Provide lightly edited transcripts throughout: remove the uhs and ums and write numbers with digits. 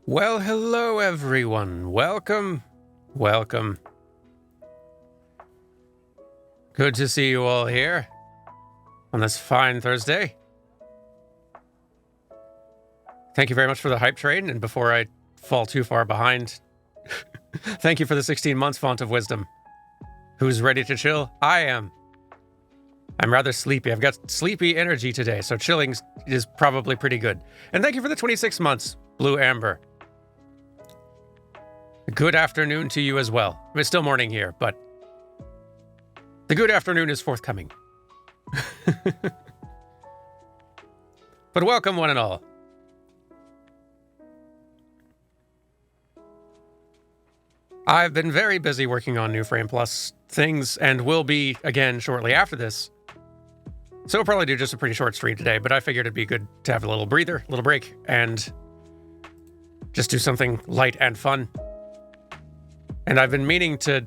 Well, hello everyone. Welcome. Welcome. Good to see you all here on this fine Thursday. Thank you very much for the hype train, and before I fall too far behind, thank you for the 16 months, Font of Wisdom. Who's ready to chill? I am. I'm rather sleepy. I've got sleepy energy today, so chilling is probably pretty good. And thank you for the 26 months, Blue Amber. Good afternoon to you as well. It's still morning here, but the good afternoon is forthcoming. But welcome, one and all. I've been very busy working on New Frame Plus things, and will be again shortly after this. So we'll probably do just a pretty short stream today, but I figured it'd be good to have a little breather, a little break, and just do something light and fun. And I've been meaning to,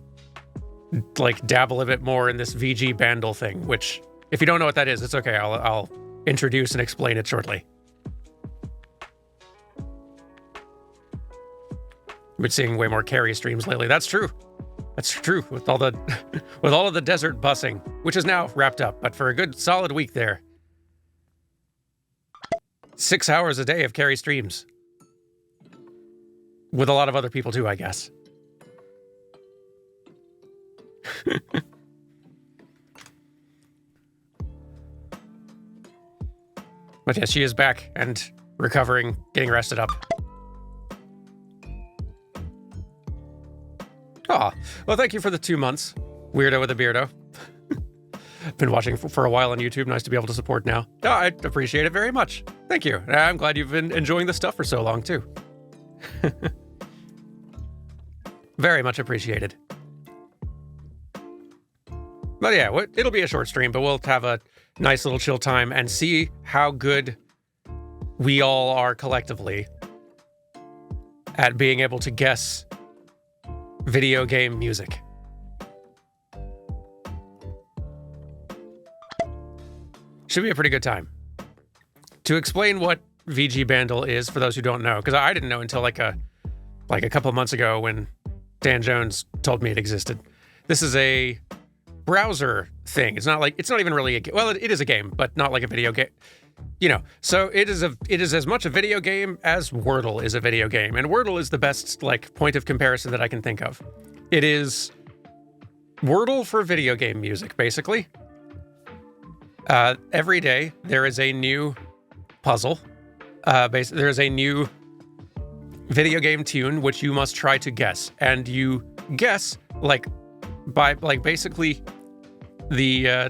like, dabble a bit more in this VG Bandle thing, which, if you don't know what that is, it's okay. I'll introduce and explain it shortly. I've been seeing way more carry streams lately. That's true. That's true. With all the with all of the desert busing, which is now wrapped up, but for a good solid week there. 6 hours a day of carry streams. With a lot of other people too, I guess. But yes, she is back and recovering, getting rested up. Aw, well, thank you for the 2 months, Weirdo with a Beardo. Been watching for a while on YouTube. Nice to be able to support now. Oh, I appreciate it very much. Thank you. I'm glad you've been enjoying the stuff for so long, too. Very much appreciated. But yeah, it'll be a short stream, but we'll have a nice little chill time and see how good we all are collectively at being able to guess video game music. Should be a pretty good time. To explain what VG Bandle is, for those who don't know, because I didn't know until like a couple months ago when Dan Jones told me it existed. This is a browser thing. It's not even really a game. Well, it is a game, but not like a video game. You know, so it is as much a video game as Wordle is a video game, and Wordle is the best like point of comparison that I can think of. It is Wordle for video game music, basically. Every day there is a new puzzle. There is a new video game tune which you must try to guess, and you guess by basically the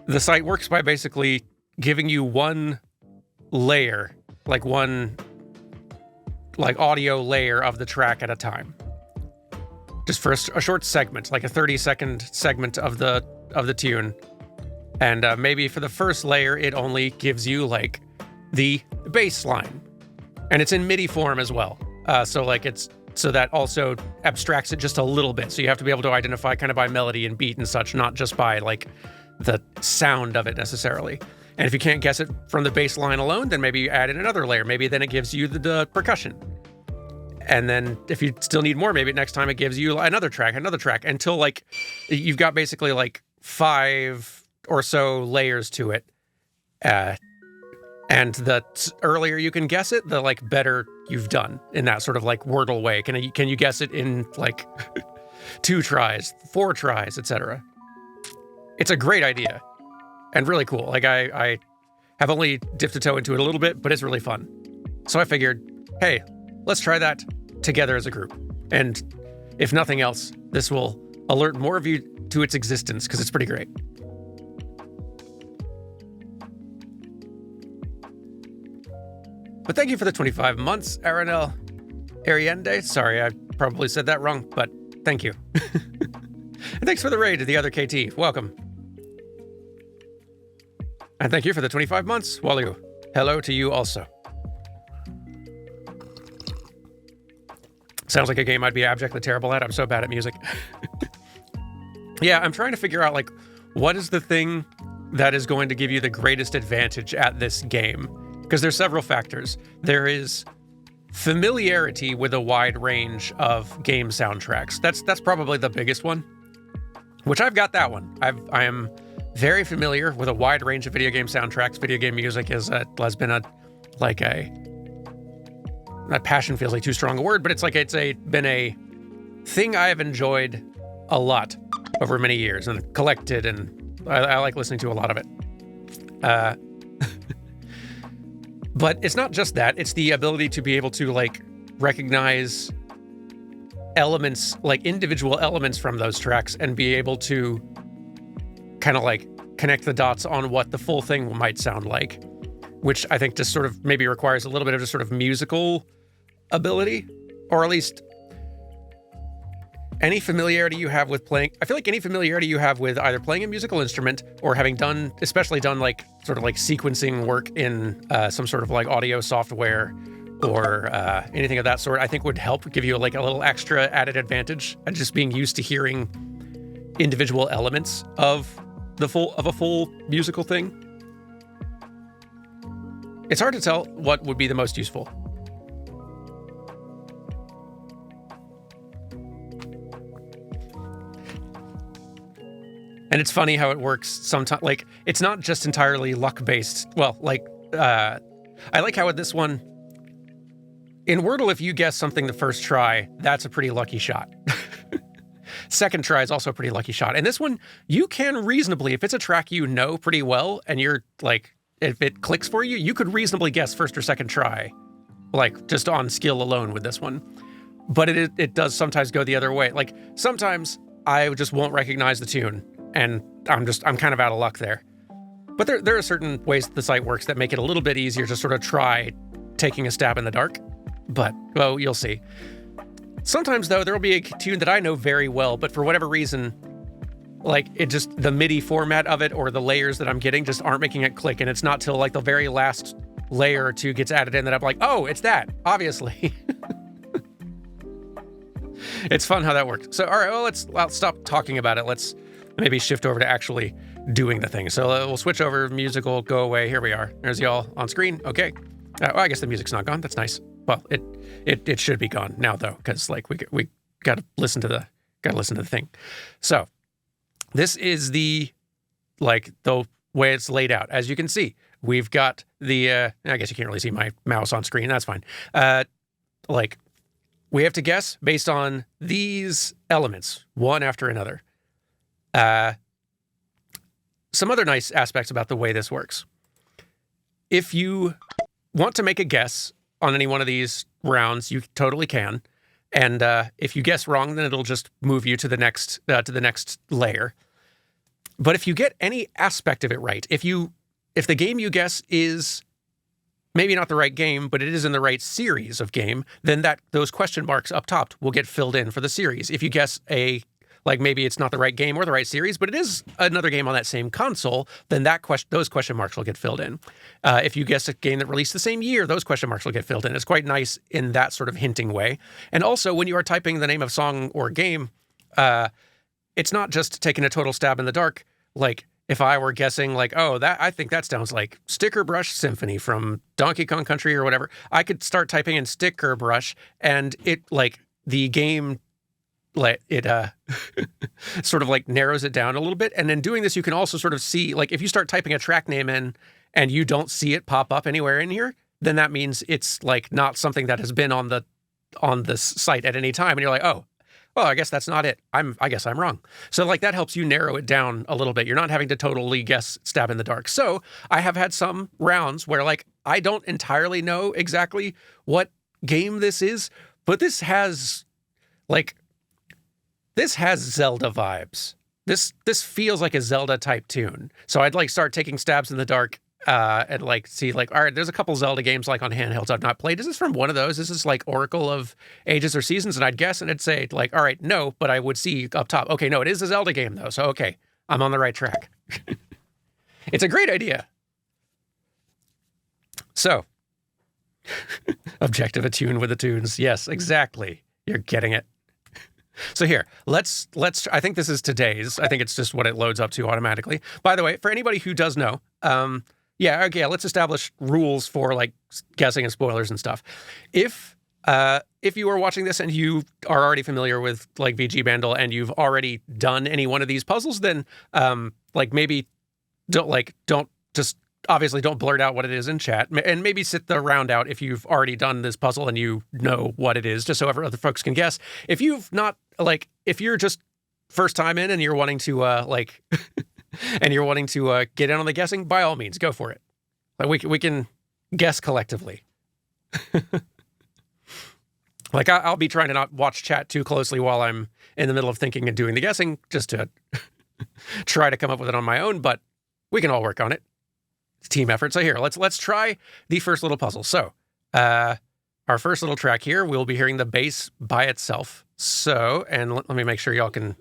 the site works by basically giving you one layer, one audio layer of the track at a time. Just for a short segment, like a 30-second segment of the tune. And maybe for the first layer, it only gives you the bass line. And it's in MIDI form as well. So that also abstracts it just a little bit. So you have to be able to identify kind of by melody and beat and such, not just by the sound of it necessarily. And if you can't guess it from the bass line alone, then maybe you add in another layer. Maybe then it gives you the percussion. And then if you still need more, maybe next time it gives you another track, until you've got basically 5 or so layers to it. And the earlier you can guess it, the better you've done in that sort of Wordle way. Can you guess it in 2 tries, 4 tries, etc. It's a great idea and really cool. I have only dipped a toe into it a little bit, but it's really fun. So I figured, hey, let's try that together as a group. And if nothing else, this will alert more of you to its existence because it's pretty great. But thank you for the 25 months, Aranel Ariende. Sorry, I probably said that wrong, but thank you. And thanks for the raid to the other KT. Welcome. And thank you for the 25 months, Walu. Hello to you also. Sounds like a game I'd be abjectly terrible at. I'm so bad at music. Yeah, I'm trying to figure out, what is the thing that is going to give you the greatest advantage at this game? Because there's several factors. There is familiarity with a wide range of game soundtracks. That's probably the biggest one, which I've got that one. I am very familiar with a wide range of video game soundtracks. Video game music has been a passion feels like too strong a word, but it's been a thing I have enjoyed a lot over many years and collected, and I like listening to a lot of it. But it's not just that, it's the ability to be able to like recognize elements, like individual elements from those tracks, and be able to kind of like connect the dots on what the full thing might sound like, which I think just sort of maybe requires a little bit of just sort of musical ability, or at least any familiarity you have with playing. I feel like any familiarity you have with either playing a musical instrument or having especially done like sort of like sequencing work in some sort of like audio software or anything of that sort, I think would help give you like a little extra added advantage, and just being used to hearing individual elements of a full musical thing. It's hard to tell what would be the most useful. And it's funny how it works sometimes. Like, it's not just entirely luck-based. Well, like, I like how with this one, in Wordle, if you guess something the first try, that's a pretty lucky shot. Second try is also a pretty lucky shot. And this one, you can reasonably, if it's a track you know pretty well, and you're like, if it clicks for you, you could reasonably guess first or second try, like just on skill alone with this one. But it does sometimes go the other way. Like, sometimes I just won't recognize the tune, and I'm kind of out of luck there. But there are certain ways the site works that make it a little bit easier to sort of try taking a stab in the dark. But, well, you'll see. Sometimes, though, there will be a tune that I know very well, but for whatever reason, like, it just, the MIDI format of it or the layers that I'm getting just aren't making it click, and it's not till, like, the very last layer or two gets added in that I'm like, oh, it's that, obviously. It's fun how that works. So, all right, well, I'll stop talking about it. Let's maybe shift over to actually doing the thing. So we'll switch over, musical, go away. Here we are. There's y'all on screen. Okay. Well, I guess the music's not gone. That's nice. Well, it should be gone now though, because like we gotta listen to the thing. So this is the way it's laid out. As you can see, we've got the I guess you can't really see my mouse on screen. That's fine. Like, we have to guess based on these elements, one after another. Some other nice aspects about the way this works. If you want to make a guess on any one of these rounds, you totally can. And if you guess wrong, then it'll just move you to the next layer. But if you get any aspect of it right, if the game you guess is maybe not the right game, but it is in the right series of game, then those question marks up top will get filled in for the series. If you guess maybe it's not the right game or the right series, but it is another game on that same console, then those question marks will get filled in. If you guess a game that released the same year, those question marks will get filled in. It's quite nice in that sort of hinting way. And also, when you are typing the name of song or game, it's not just taking a total stab in the dark. Like, if I were guessing, like, oh, I think that sounds like Sticker Brush Symphony from Donkey Kong Country or whatever, I could start typing in Sticker Brush, and the game, it sort of like narrows it down a little bit. And in doing this, you can also sort of see, like, if you start typing a track name in and you don't see it pop up anywhere in here, then that means it's like not something that has been on this site at any time. And you're like, oh, well, I guess that's not it. I guess I'm wrong. So like that helps you narrow it down a little bit. You're not having to totally guess, stab in the dark. So I have had some rounds where like I don't entirely know exactly what game this is, but this has Zelda vibes. This feels like a Zelda type tune. So I'd like start taking stabs in the dark and like see like, all right, there's a couple Zelda games like on handhelds I've not played. Is this from one of those? Is this like Oracle of Ages or Seasons? And I'd guess and it'd say like, all right, no, but I would see up top. Okay, no, it is a Zelda game though. So okay, I'm on the right track. It's a great idea. So objective attune with the tunes. Yes, exactly. You're getting it. So here, let's. I think this is today's. I think it's just what it loads up to automatically. By the way, for anybody who does know, let's establish rules for like guessing and spoilers and stuff. If if you are watching this and you are already familiar with like VG Bandle and you've already done any one of these puzzles, then like maybe don't just obviously don't blurt out what it is in chat, and maybe sit the round out if you've already done this puzzle and you know what it is, just so other folks can guess. If you've not, like, if you're just first time in and you're wanting to get in on the guessing, by all means, go for it. Like we can guess collectively. Like I'll be trying to not watch chat too closely while I'm in the middle of thinking and doing the guessing, just to try to come up with it on my own. But we can all work on it. It's a team effort. So here, let's try the first little puzzle. So our first little track here, we'll be hearing the bass by itself. So, and let me make sure y'all can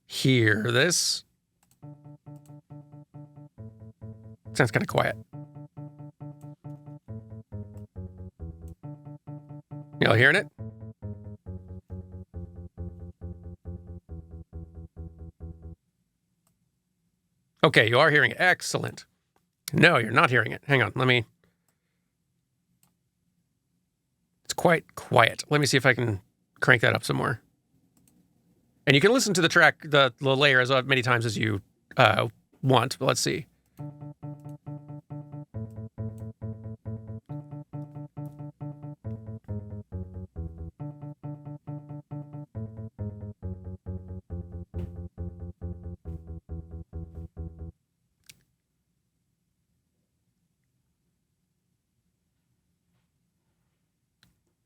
hear this. Sounds kind of quiet. Y'all hearing it? Okay, you are hearing it. Excellent. No, you're not hearing it. Hang on, it's quite quiet. Let me see if I can crank that up some more. And you can listen to the track, the layer as many times as you want, but let's see.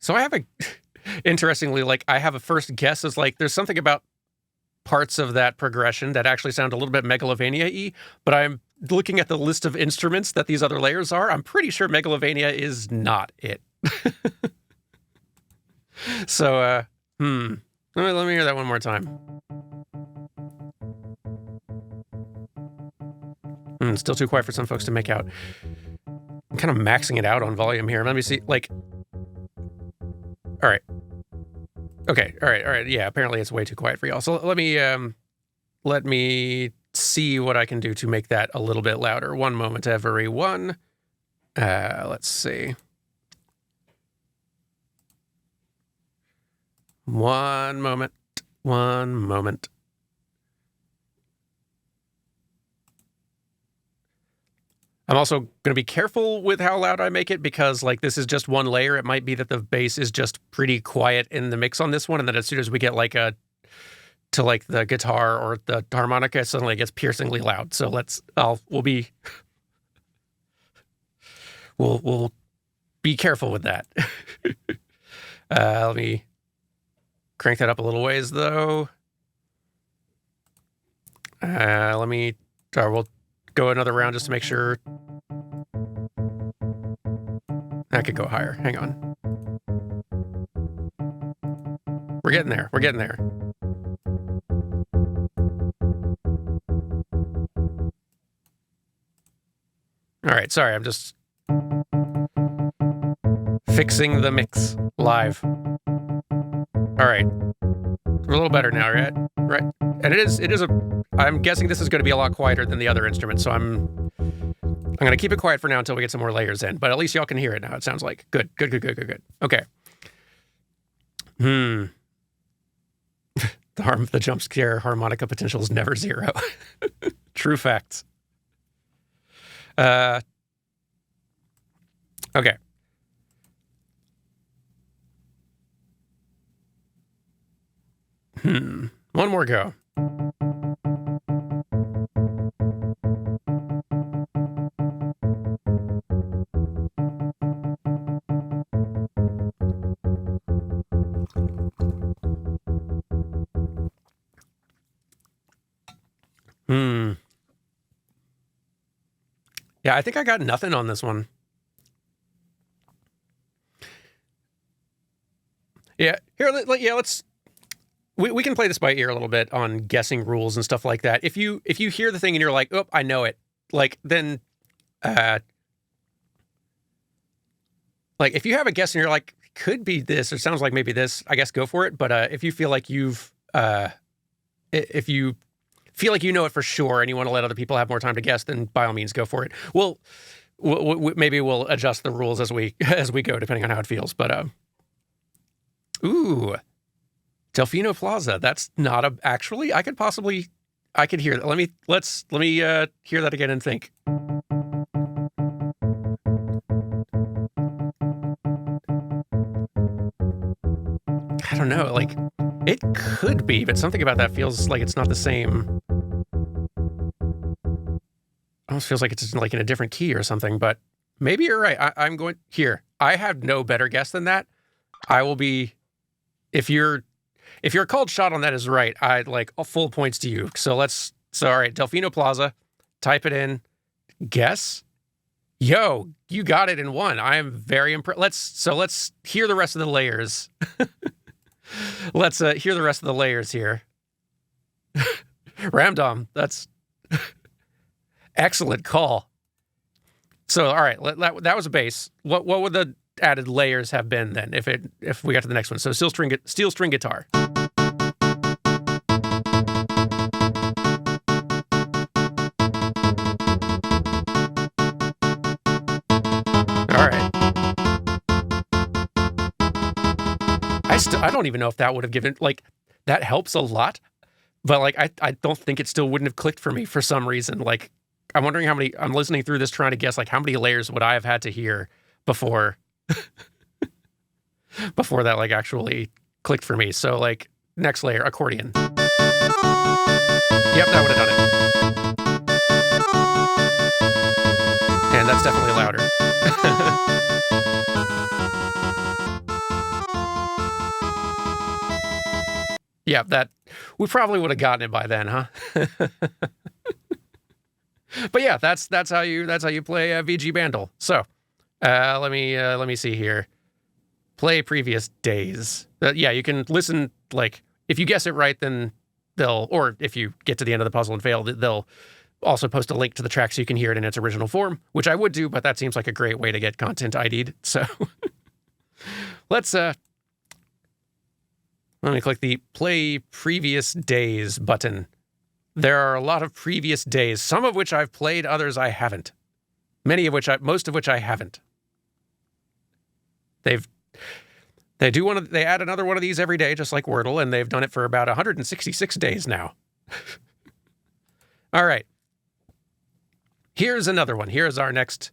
So I have interestingly, like, I have a first guess is like, there's something about parts of that progression that actually sound a little bit Megalovania-y, but I'm looking at the list of instruments that these other layers are. I'm pretty sure Megalovania is not it. So, let me hear that one more time. Still too quiet for some folks to make out. I'm kind of maxing it out on volume here. Let me see, like... All right. Okay. All right. Yeah. Apparently it's way too quiet for y'all. So let me see what I can do to make that a little bit louder. One moment, everyone. Let's see. One moment. I'm also going to be careful with how loud I make it because, like, this is just one layer. It might be that the bass is just pretty quiet in the mix on this one, and then as soon as we get like the guitar or the harmonica, suddenly it gets piercingly loud. So we'll be careful with that. Let me crank that up a little ways though. We'll go another round just to make sure. I could go higher. Hang on. We're getting there. All right. Sorry. I'm just fixing the mix live. All right. We're a little better now, right? Right. And I'm guessing this is going to be a lot quieter than the other instruments, so I'm going to keep it quiet for now until we get some more layers in, but at least y'all can hear it now, it sounds like. Good. Okay. The jump scare harmonica potential is never zero. True facts. Okay. One more go. Yeah, I think I got nothing on this one. Yeah, here, let's... We can play this by ear a little bit on guessing rules and stuff like that. If you hear the thing and you're like, oh, I know it, like, then... like, if you have a guess and you're like, could be this, or sounds like maybe this, I guess go for it. But if you feel like if you feel like you know it for sure and you want to let other people have more time to guess, then by all means go for it. Maybe we'll adjust the rules as we go, depending on how it feels. But Ooh, Delfino Plaza. That's not a. Actually, I could hear that. Let me hear that again and think. I don't know. Like, it could be, but something about that feels like it's not the same. Almost feels like it's like in a different key or something. But maybe you're right. I'm going here. I have no better guess than that. I will be. If your called shot on that is right, I'd like full points to you. So all right, Delfino Plaza, type it in, guess. Yo, you got it in one. I am very impressed. Let's hear the rest of the layers. Let's hear the rest of the layers here. Ramdom, that's excellent call. So all right, that was a bass. What would the added layers have been then if we got to the next one? So steel string guitar. All right. I don't even know if that would have given, like, that helps a lot, but like I don't think it still wouldn't have clicked for me for some reason. Like, I'm wondering how many, I'm listening through this trying to guess like how many layers would I have had to hear before before that like actually clicked for me. So like next layer, accordion. Yep, that would have done it. And that's definitely louder. Yeah, that we probably would have gotten it by then, huh? But yeah, that's how you play VG Bandle. So let me see here. Play previous days. Yeah, you can listen. Like if you guess it right, then or if you get to the end of the puzzle and fail, they'll also post a link to the track so you can hear it in its original form, which I would do, but that seems like a great way to get content ID'd. So let's let me click the play previous days button. There are a lot of previous days, some of which I've played, others I haven't. Most of which I haven't. They add another one of these every day, just like Wordle, and they've done it for about 166 days now. All right. Here's another one. Here's our next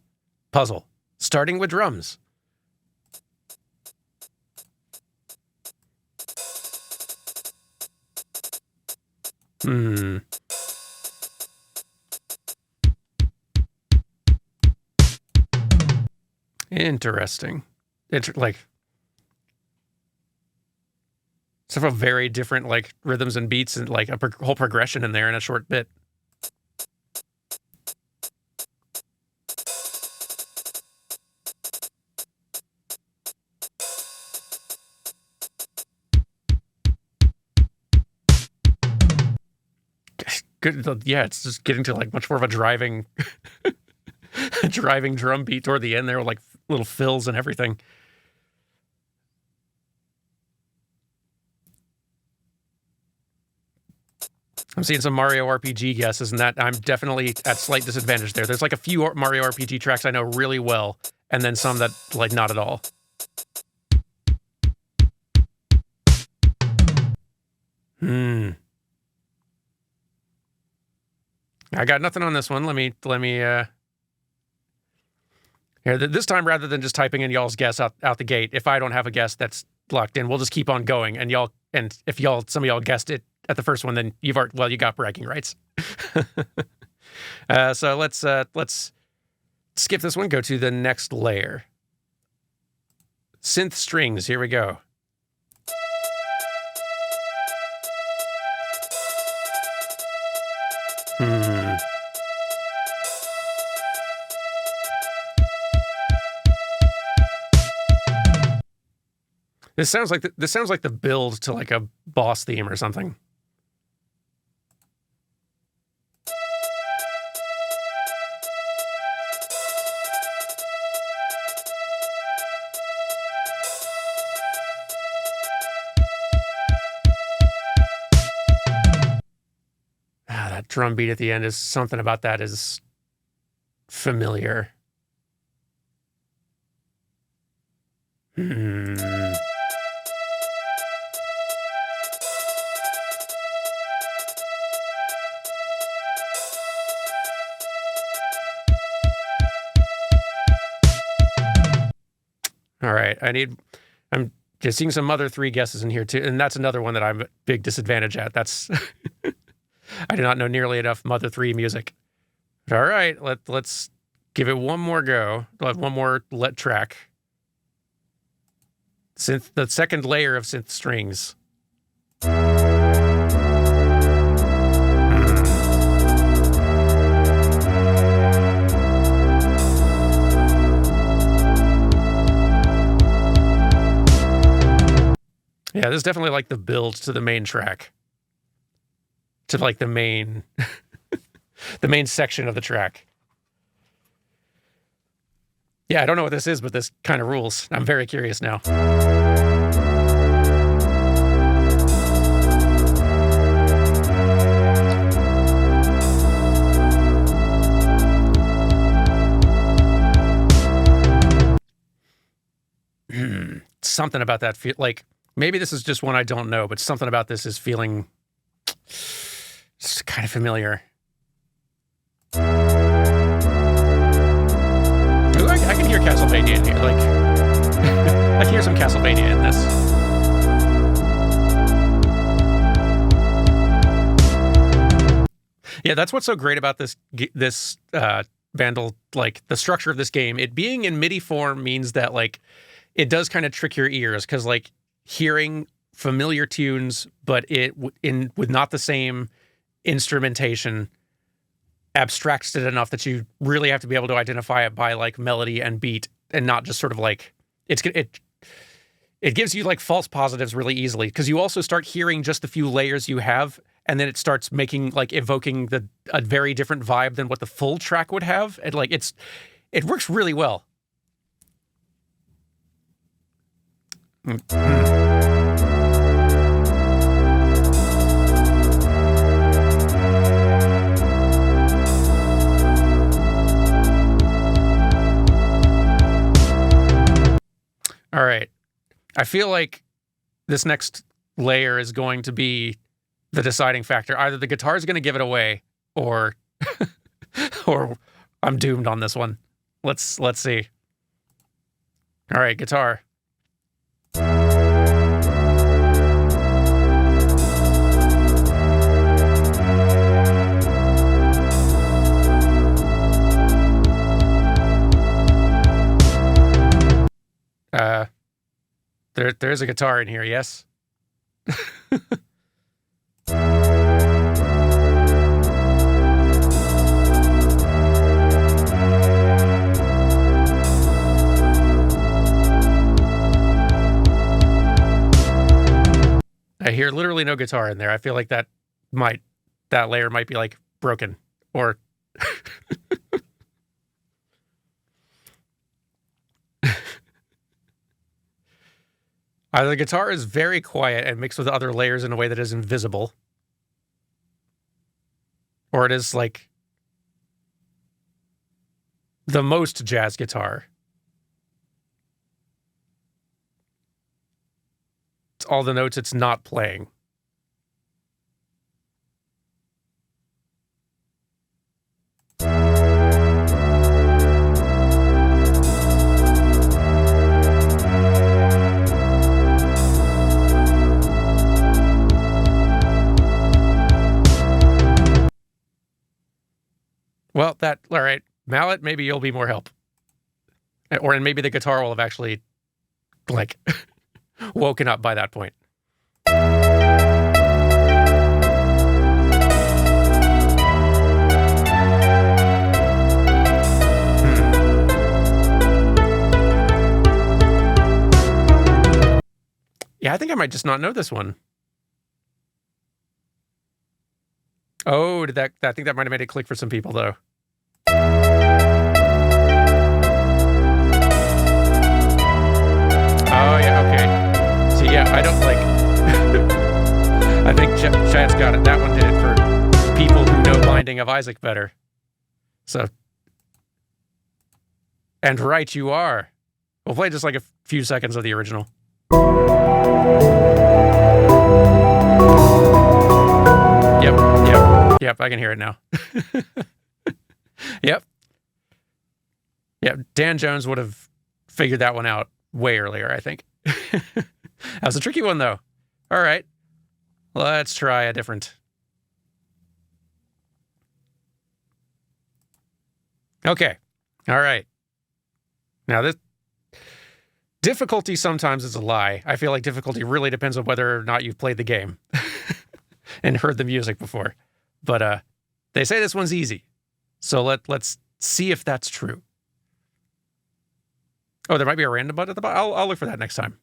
puzzle, starting with drums. Interesting. Like several very different like rhythms and beats and like a whole progression in there in a short bit. Good. Yeah, it's just getting to like much more of a driving drum beat toward the end there with like little fills and everything. I'm seeing some Mario RPG guesses, and that I'm definitely at slight disadvantage there. There's like a few Mario RPG tracks I know really well, and then some that like not at all. I got nothing on this one. Let me here, this time, rather than just typing in y'all's guess out the gate, if I don't have a guess that's locked in, we'll just keep on going. And if some of y'all guessed it at the first one, then you got bragging rights. So let's skip this one, go to the next layer. Synth strings, here we go. This sounds like the build to like a boss theme or something. That drum beat at the end is something about that is familiar. All right. I'm just seeing some Mother 3 guesses in here too. And that's another one that I'm a big disadvantage at. That's, I do not know nearly enough Mother 3 music. All right. Let's give it one more go. One more track. The second layer of synth strings. Yeah, this is definitely like the build to the main track. To like the main the main section of the track. Yeah, I don't know what this is, but this kind of rules. I'm very curious now. Something about that like maybe this is just one I don't know, but something about this is feeling kind of familiar. Ooh, I can hear Castlevania in here. Like, I can hear some Castlevania in this. Yeah, that's what's so great about this Bandle, like the structure of this game. It being in MIDI form means that like it does kind of trick your ears because like hearing familiar tunes, but with not the same instrumentation abstracts it enough that you really have to be able to identify it by like melody and beat and not just sort of like it gives you like false positives really easily because you also start hearing just the few layers you have and then it starts making like evoking a very different vibe than what the full track would have. And like it works really well. All right. I feel like this next layer is going to be the deciding factor. Either the guitar is going to give it away or or I'm doomed on this one. Let's see. All right, guitar. There's a guitar in here, yes? I hear literally no guitar in there. I feel like that layer might be like broken or either the guitar is very quiet and mixed with other layers in a way that is invisible, or it is like the most jazz guitar. It's all the notes it's not playing. Well, all right. Mallet, maybe you'll be more help. Or maybe the guitar will have actually, like, woken up by that point. Yeah, I think I might just not know this one. Oh, I think that might have made it click for some people, though. Oh, yeah, okay. See, yeah, I don't like... I think Chad's got it. That one did it for people who know Binding of Isaac better. So... And right you are. We'll play just like a few seconds of the original. Yep, I can hear it now. Yep. Dan Jones would have figured that one out way earlier, I think. That was a tricky one, though. All right. Let's try a different. Okay. All right. Now, this difficulty sometimes is a lie. I feel like difficulty really depends on whether or not you've played the game and heard the music before. But they say this one's easy. So let's see if that's true. Oh, there might be a random button at the bottom. I'll look for that next time.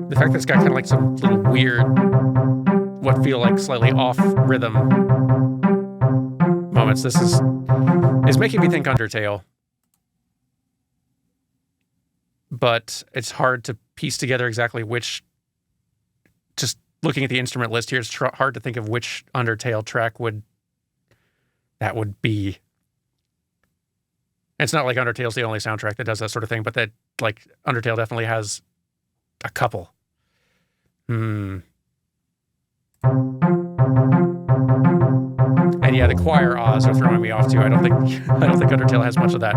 The fact that it's got kind of like some little weird, what feel like slightly off rhythm moments. This is making me think Undertale. But it's hard to piece together exactly which, just looking at the instrument list here, it's hard to think of which Undertale track that would be. It's not like Undertale's the only soundtrack that does that sort of thing, but that, like, Undertale definitely has a couple. And yeah, the choir ahs are throwing me off too. I don't think Undertale has much of that.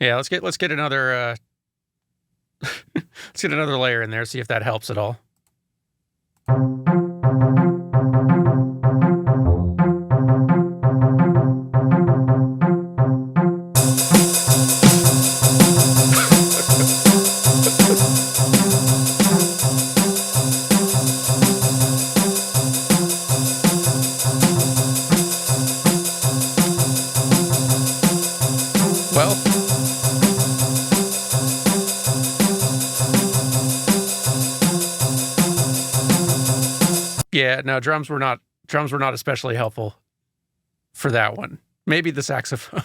Yeah, let's get another let's get another layer in there, see if that helps at all. Well, yeah, no, drums were not especially helpful for that one. Maybe the saxophone.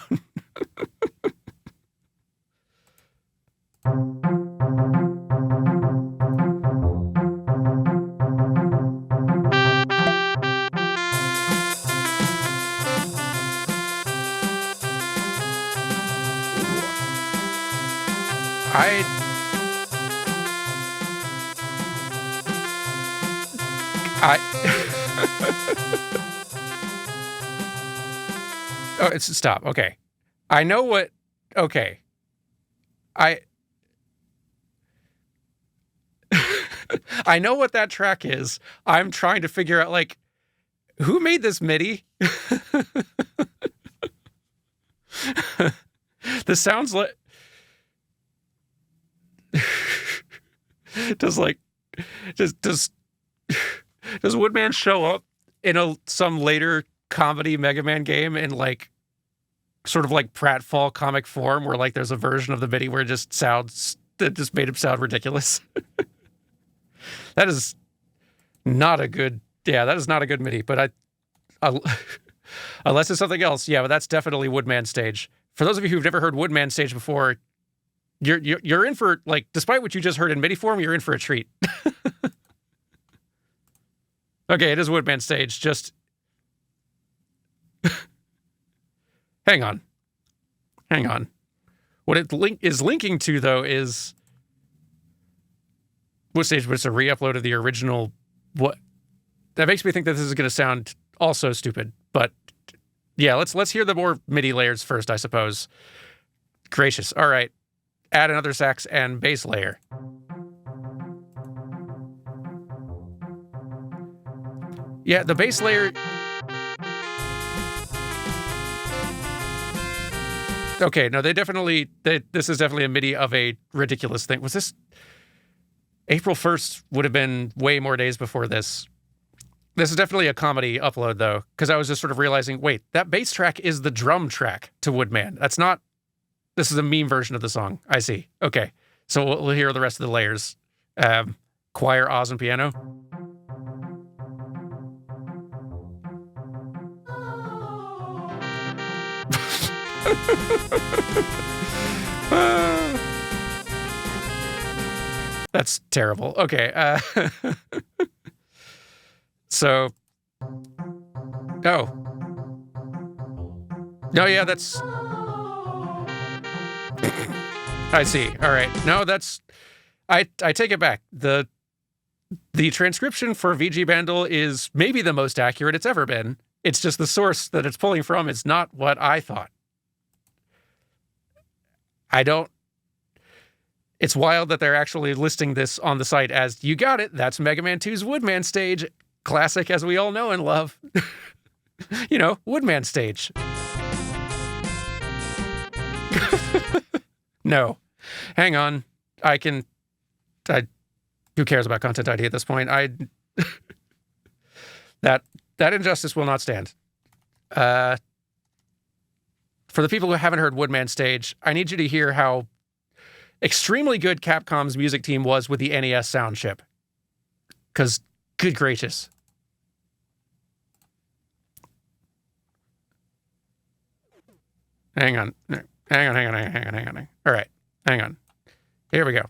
Oh, it's stop. Okay. I know what. Okay. I know what that track is. I'm trying to figure out, like, who made this MIDI? This sounds like. Does Woodman show up in some later comedy Mega Man game in, like, sort of like pratfall comic form, where, like, there's a version of the MIDI where it just made him sound ridiculous? That is not a good MIDI, but unless it's something else, yeah, but that's definitely Woodman stage. For those of you who've never heard Woodman stage before, you're in for, like, despite what you just heard in MIDI form, you're in for a treat. Okay, it is Woodman stage, just hang on. What it is linking to, though, is what stage? But it's a re-upload of the original. What? That makes me think that this is going to sound also stupid. But yeah, let's hear the more MIDI layers first, I suppose. Gracious. All right, add another sax and bass layer. Yeah, the bass layer. Okay, no, this is definitely a MIDI of a ridiculous thing. Was this April 1st? Would have been way more days before this. This is definitely a comedy upload, though, because I was just sort of realizing, wait, that bass track is the drum track to Woodman. That's not This is a meme version of the song. I see. Okay. So we'll hear the rest of the layers. Choir, Oz, and piano. That's terrible. Okay. So. Oh. No, yeah, that's. I see. All right. No, that's. I take it back. The transcription for VG Bandle is maybe the most accurate it's ever been. It's just the source that it's pulling from is not what I thought. It's wild that they're actually listing this on the site as, you got it, that's Mega Man 2's Woodman stage. Classic, as we all know and love. Woodman stage. No. Hang on. Who cares about Content ID at this point? That injustice will not stand. For the people who haven't heard Woodman stage, I need you to hear how extremely good Capcom's music team was with the NES sound chip. Because, good gracious. Hang on. All right. Hang on. Here we go.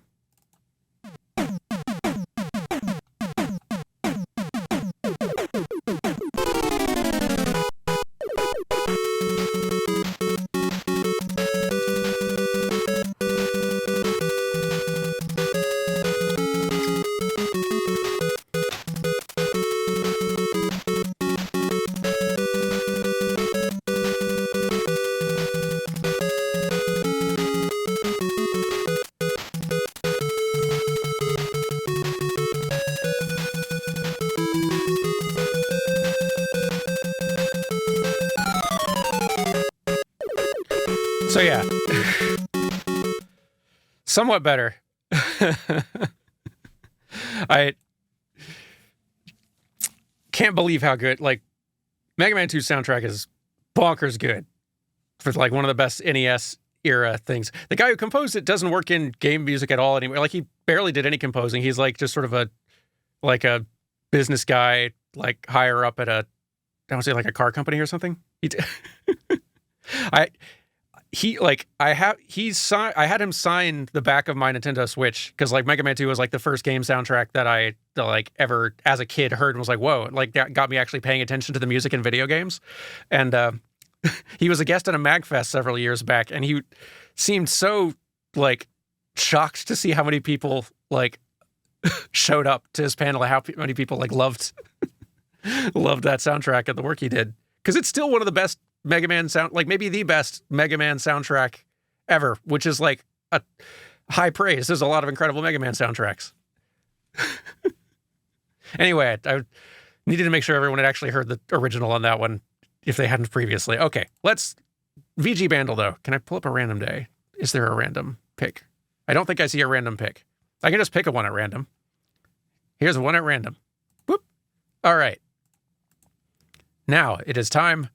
So yeah, somewhat better. I can't believe how good, like, Mega Man 2 soundtrack is bonkers good. For like one of the best NES era things. The guy who composed it doesn't work in game music at all anymore. Like, he barely did any composing. He's like just sort of a business guy, like higher up at I don't say like a car company or something. I had him sign the back of my Nintendo Switch because like Mega Man 2 was like the first game soundtrack that I ever as a kid heard and was like, whoa, like that got me actually paying attention to the music in video games. And he was a guest at a MagFest several years back, and he seemed so like shocked to see how many people like showed up to his panel and how many people like loved that soundtrack and the work he did. Because it's still one of the best Mega Man sound, like maybe the best Mega Man soundtrack ever, which is like a high praise. There's a lot of incredible Mega Man soundtracks. Anyway, I needed to make sure everyone had actually heard the original on that one if they hadn't previously. Okay, let's VG Bandle though. Can I pull up a random day? Is there a random pick? I don't think I see a random pick. I can just pick a one at random. Here's a one at random. Whoop. All right. Now it is time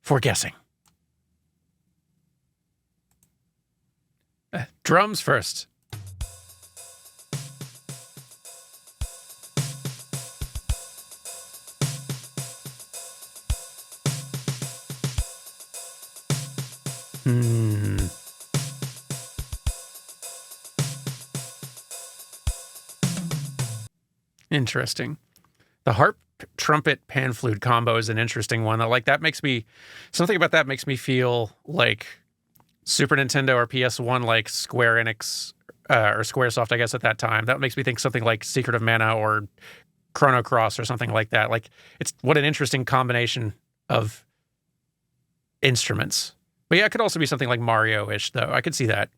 for guessing. Drums first. Interesting. The harp, trumpet, pan flute combo is an interesting one. That makes me, something about that makes me feel like Super Nintendo or PS1, like Square Enix or Squaresoft, I guess at that time. That makes me think something like Secret of Mana or Chrono Cross or something like that. Like, it's what an interesting combination of instruments. But yeah, it could also be something like Mario-ish, though. I could see that.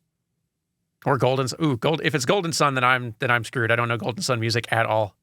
Or Golden. Ooh, Gold. If it's Golden Sun, then I'm screwed. I don't know Golden Sun music at all.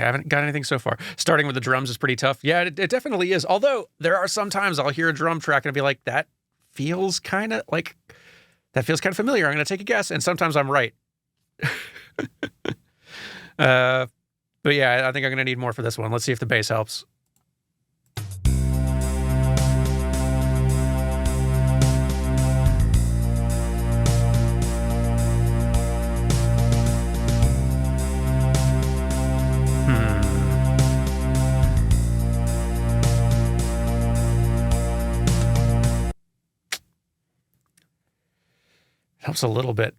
haven't got anything so far. Starting with the drums is pretty tough. Yeah, it definitely is. Although there are some times I'll hear a drum track and I'll be like, that feels kind of familiar. I'm going to take a guess. And sometimes I'm right. But yeah, I think I'm going to need more for this one. Let's see if the bass helps. Helps a little bit.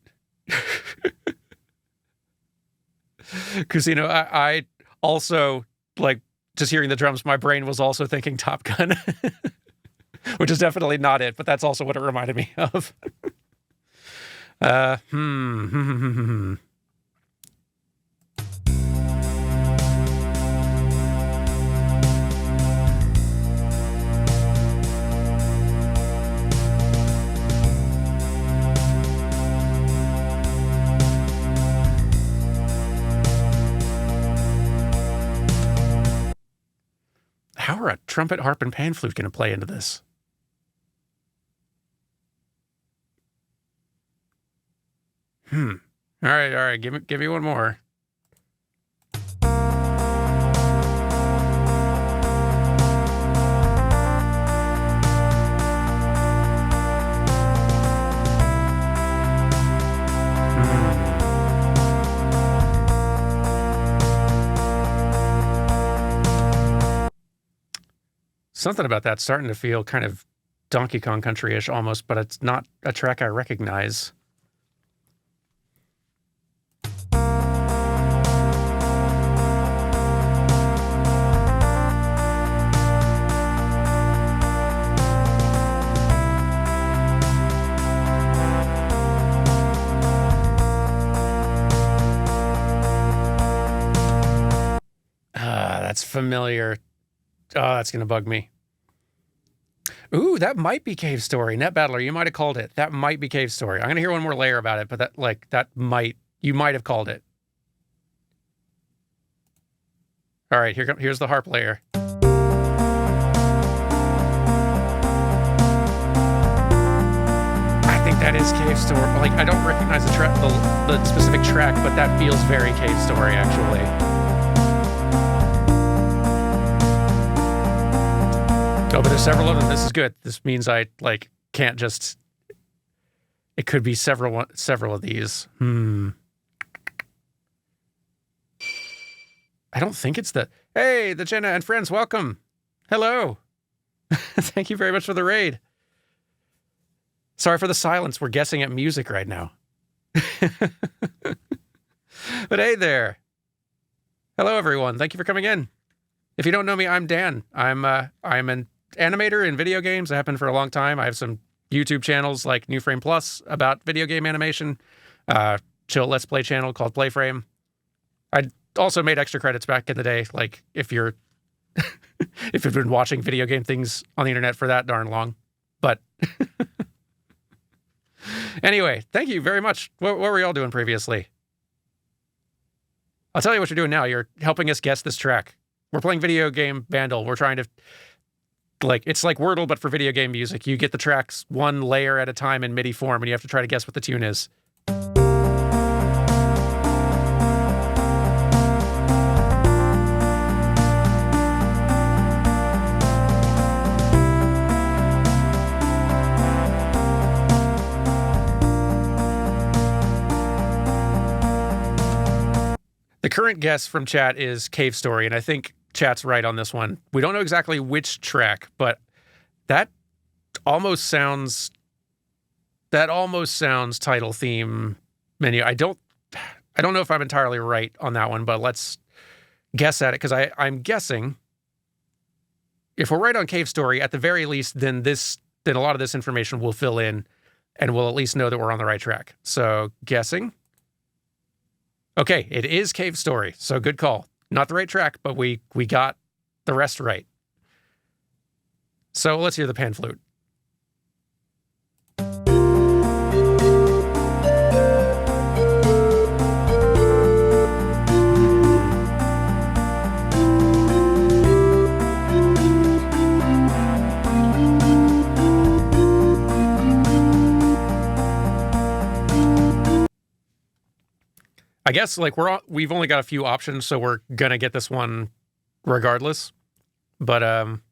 Because, I also, like, just hearing the drums, my brain was also thinking Top Gun, which is definitely not it, but that's also what it reminded me of. How are a trumpet, harp, and pan flute going to play into this? All right. Give me one more. Something about that starting to feel kind of Donkey Kong Country-ish almost, but it's not a track I recognize. That's familiar. Oh, that's going to bug me. Ooh, that might be Cave Story. Net Battler, you might have called it. That might be Cave Story. I'm going to hear one more layer about it, but you might have called it. All right, here's the harp layer. I think that is Cave Story. Like, I don't recognize the specific track, but that feels very Cave Story, actually. Oh, but there's several of them. This is good. This means I can't just. It could be several of these. I don't think it's the. Hey, the Jenna and friends, welcome. Hello. Thank you very much for the raid. Sorry for the silence. We're guessing at music right now. But hey there. Hello, everyone. Thank you for coming in. If you don't know me, I'm Dan. I'm an animator in video games. I have been for a long time. I have some YouTube channels like New Frame Plus about video game animation. Chill Let's Play channel called Playframe. I also made extra credits back in the day. Like if you've been watching video game things on the internet for that darn long. But anyway, thank you very much. What were y'all doing previously? I'll tell you what you're doing now. You're helping us guess this track. We're playing video game Bandle. We're trying to, it's like Wordle, but for video game music. You get the tracks one layer at a time in MIDI form, and you have to try to guess what the tune is. The current guess from chat is Cave Story, and I think chat's right on this one. We don't know exactly which track, but that almost sounds title theme menu. I don't know if I'm entirely right on that one, but let's guess at it, because I'm guessing if we're right on Cave Story, at the very least, then a lot of this information will fill in, and we'll at least know that we're on the right track. So guessing. Okay, it is Cave Story, so good call. Not the right track, but we got the rest right. So let's hear the pan flute. I guess like we've only got a few options, so we're gonna get this one regardless. But I'm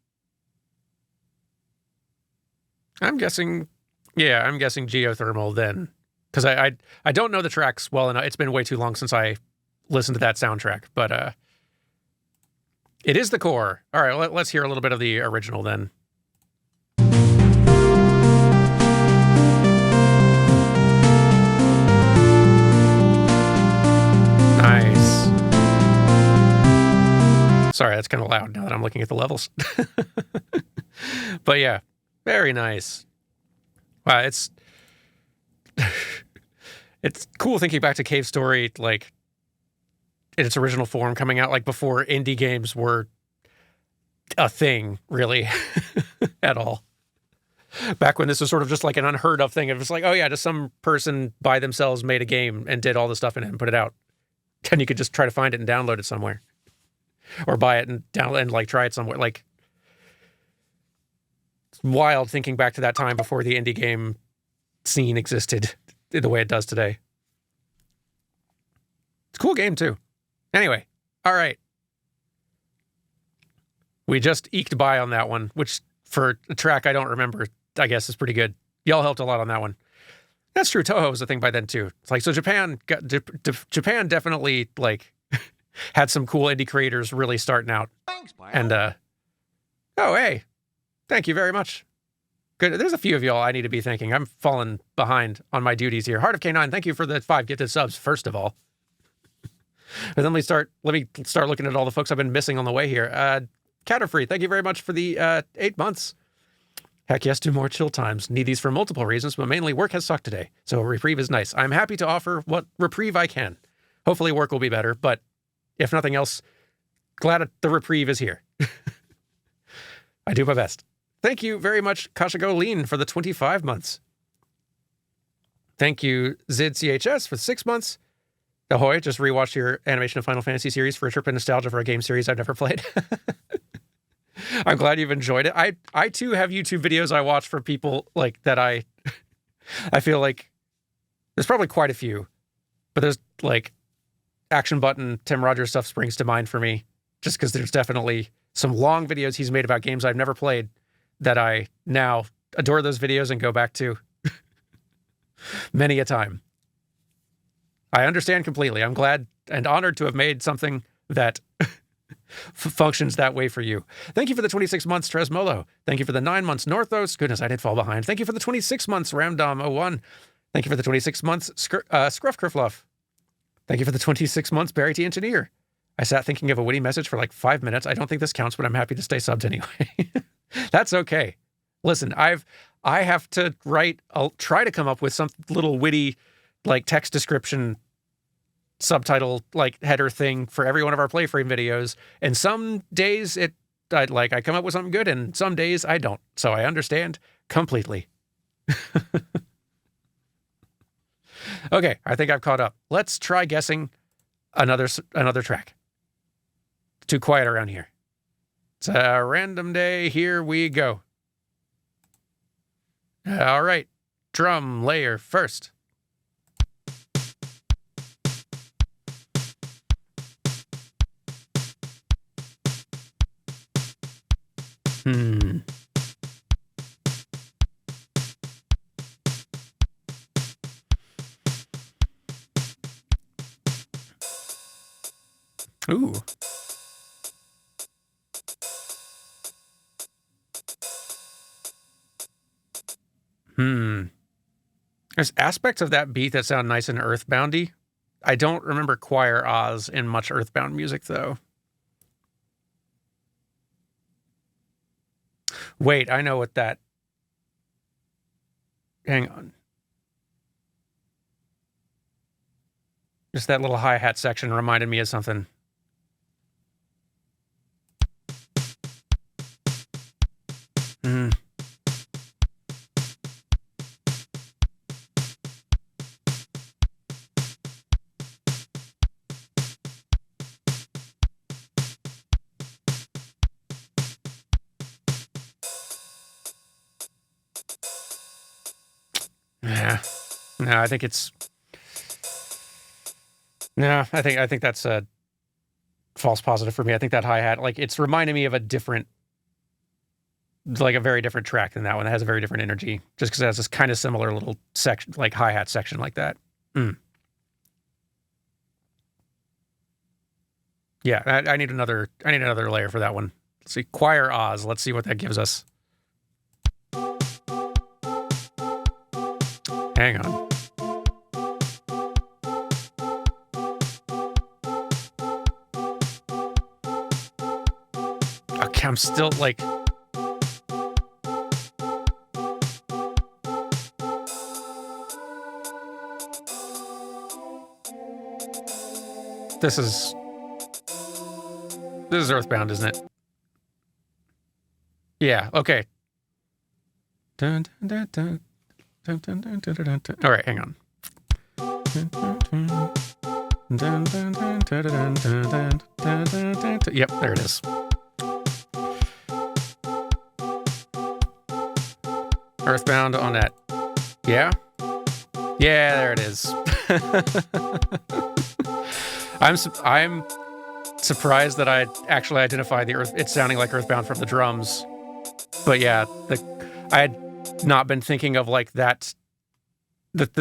guessing geothermal then, because I don't know the tracks well enough. It's been way too long since I listened to that soundtrack, but it is the core. All right, let's hear a little bit of the original then. Nice. Sorry, that's kind of loud now that I'm looking at the levels. But yeah, very nice. Wow, it's cool thinking back to Cave Story, like in its original form, coming out like before indie games were a thing, really, at all. Back when this was sort of just like an unheard of thing. It was like, oh yeah, just some person by themselves made a game and did all the stuff in it and put it out. And you could just try to find it and download it somewhere. Or buy it and download and like try it somewhere. Like, it's wild thinking back to that time before the indie game scene existed the way it does today. It's a cool game too. Anyway, all right. We just eked by on that one, which for a track I don't remember, I guess is pretty good. Y'all helped a lot on that one. That's true. Toho was a thing by then too. It's like, so Japan definitely like had some cool indie creators really starting out. Thanks, pal. And oh hey, thank you very much. Good. There's a few of y'all I need to be thanking. I'm falling behind on my duties here. Heart of K9, thank you for the 5 gifted subs, first of all. And then let me start looking at all the folks I've been missing on the way here. Catterfree, thank you very much for the 8 months. Heck yes, 2 more chill times. Need these for multiple reasons, but mainly work has sucked today. So a reprieve is nice. I'm happy to offer what reprieve I can. Hopefully work will be better, but if nothing else, glad the reprieve is here. I do my best. Thank you very much, Kashigo Lean, for the 25 months. Thank you, Zid CHS, for 6 months. Ahoy, just rewatched your animation of Final Fantasy series for a trip of nostalgia for a game series I've never played. I'm glad you've enjoyed it. I too have YouTube videos I watch for people like that I feel like there's probably quite a few, but there's like Action Button, Tim Rogers stuff springs to mind for me just because there's definitely some long videos he's made about games I've never played that I now adore those videos and go back to many a time. I understand completely. I'm glad and honored to have made something that functions that way for you. Thank you for the 26 months, Tresmolo. Thank you for the 9 months, Northos. Goodness, I did fall behind. Thank you for the 26 months, Ramdom01. Thank you for the 26 months, Scruff Kerfluff. Thank you for the 26 months, Barry T. Engineer. I sat thinking of a witty message for like 5 minutes. I don't think this counts, but I'm happy to stay subbed anyway. That's okay. Listen, I have to I'll try to come up with some little witty, like text description subtitle, like header thing for every one of our play frame videos. And some days I come up with something good and some days I don't. So I understand completely. Okay, I think I've caught up. Let's try guessing another track. It's too quiet around here. It's a random day. Here we go. All right. Drum layer first. Ooh. There's aspects of that beat that sound nice and earthboundy. I don't remember Choir Oz in much Earthbound music, though. Wait, I know what that... Hang on. Just that little hi-hat section reminded me of something. Yeah. No, I think it's... No, I think that's a false positive for me. I think that hi-hat, like, it's reminding me of a different, like a very different track than that one. That has a very different energy, just because it has this kind of similar little section, like hi-hat section like that. Yeah, I need another layer for that one. Let's see, Choir Oz. Let's see what that gives us. Hang on. Okay, I'm still like... This is Earthbound, isn't it? Yeah, okay. Dun, dun, dun, dun, dun, dun, dun, dun, dun. All right, hang on. Yep, there it is. Earthbound on that. Yeah? Yeah, there it is. I'm surprised that I actually identified it's sounding like Earthbound from the drums. But yeah, I had not been thinking of like that.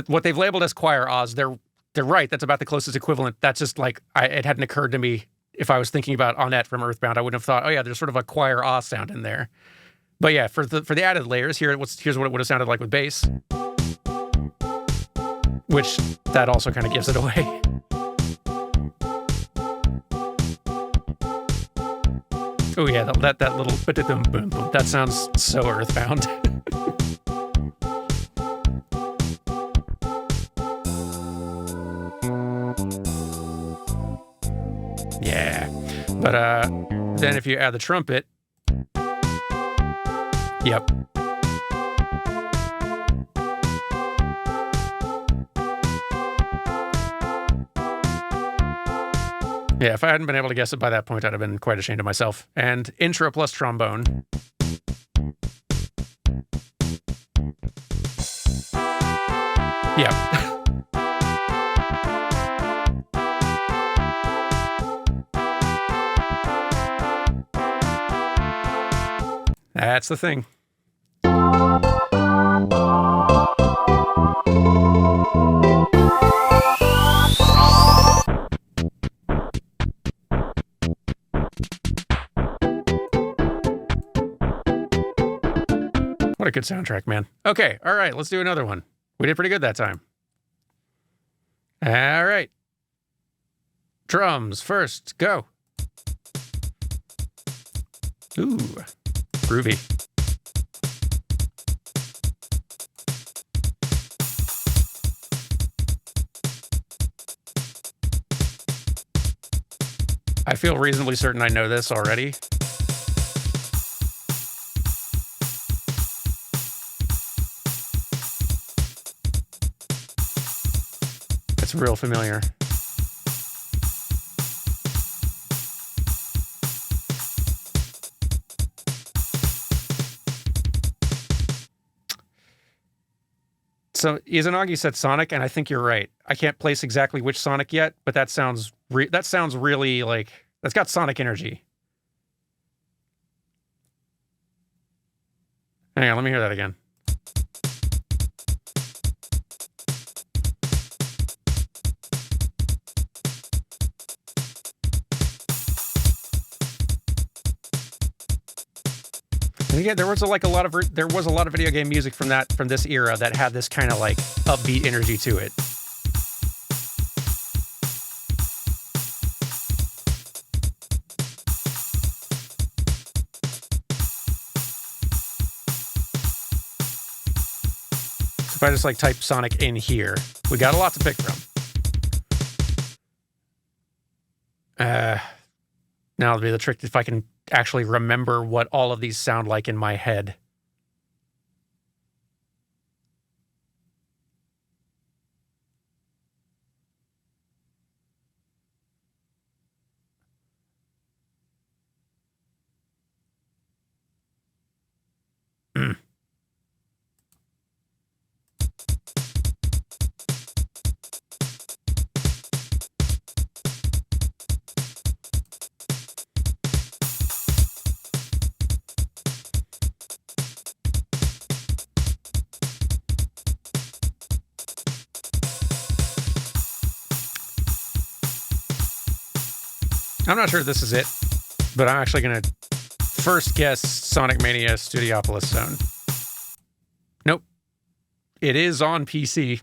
What they've labeled as Choir Oz, they're right. That's about the closest equivalent. That's just like, it hadn't occurred to me if I was thinking about Onett from Earthbound. I wouldn't have thought, oh yeah, there's sort of a Choir Oz sound in there. But yeah, for the added layers, here's what it would have sounded like with bass. Which, that also kind of gives it away. Oh yeah, that little boom boom boom. That sounds so Earthbound. Yeah, but then if you add the trumpet, yep. Yeah, if I hadn't been able to guess it by that point, I'd have been quite ashamed of myself. And intro plus trombone. Yeah. That's the thing. What a good soundtrack, man. Okay, all right, let's do another one. We did pretty good that time. All right. Drums first, go. Ooh, groovy. I feel reasonably certain I know this already. It's real familiar. So Izanagi said Sonic, and I think you're right. I can't place exactly which Sonic yet, but that sounds really like, that's got Sonic energy. Hang on, let me hear that again. And again, there was a lot of video game music from this era that had this kind of like upbeat energy to it. So if I just like type Sonic in here, we got a lot to pick from. Now it'll be the trick if I can actually remember what all of these sound like in my head. I'm not sure this is it, but I'm actually going to first guess Sonic Mania Studiopolis Zone. Nope. It is on PC,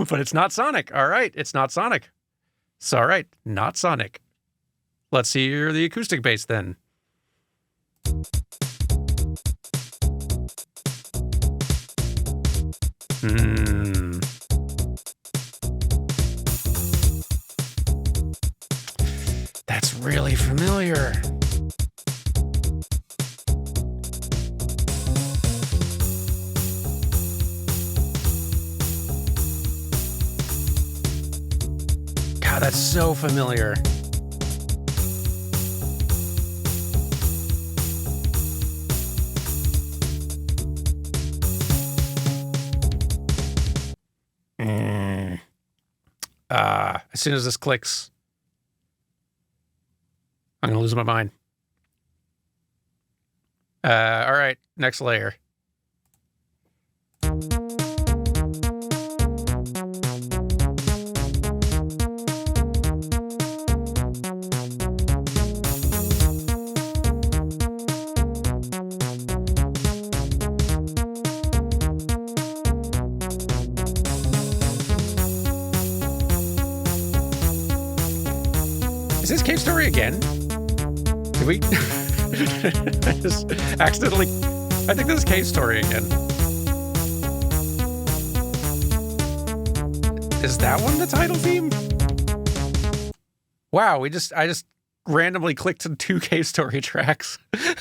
but it's not Sonic. All right, it's not Sonic. It's all right, not Sonic. Let's hear the acoustic bass then. That's really familiar. God, that's so familiar. As soon as this clicks, I'm gonna lose my mind. All right, next layer. Is this Cave Story again? Did we? I just accidentally. I think this is Cave Story again. Is that one the title theme? Wow, I just randomly clicked on 2 Cave Story tracks. Yep.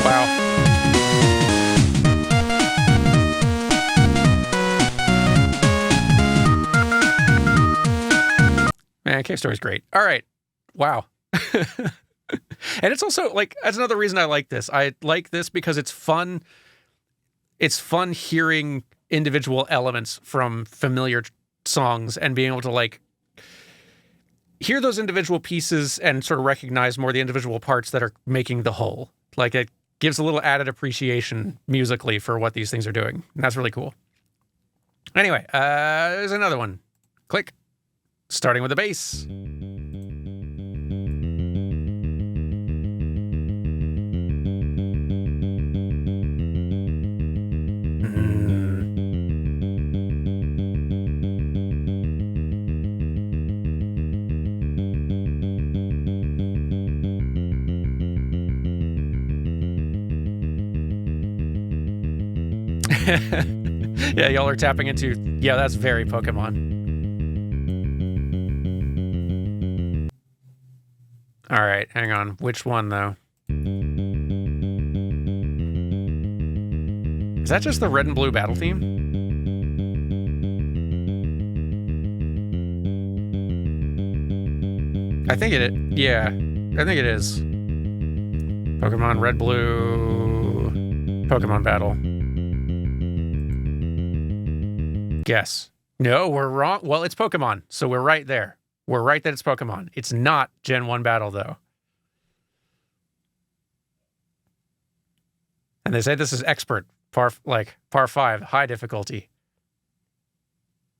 Wow. Man, Cave Story's great. All right. Wow. And it's also, like, that's another reason I like this. I like this because it's fun. It's fun hearing individual elements from familiar songs and being able to, like, hear those individual pieces and sort of recognize more the individual parts that are making the whole. Like, it gives a little added appreciation musically for what these things are doing. And that's really cool. Anyway, there's another one. Click. Starting with the bass. Yeah, y'all are tapping into, yeah, that's very Pokemon. All right, hang on. Which one, though? Is that just the red and blue battle theme? I think it, yeah, I think it is. Pokemon Red, Blue, Pokemon Battle. Guess. No, we're wrong. Well, it's Pokemon, so we're right there. We're right that it's Pokemon. It's not Gen 1 Battle, though. And they say this is expert, par 5, high difficulty.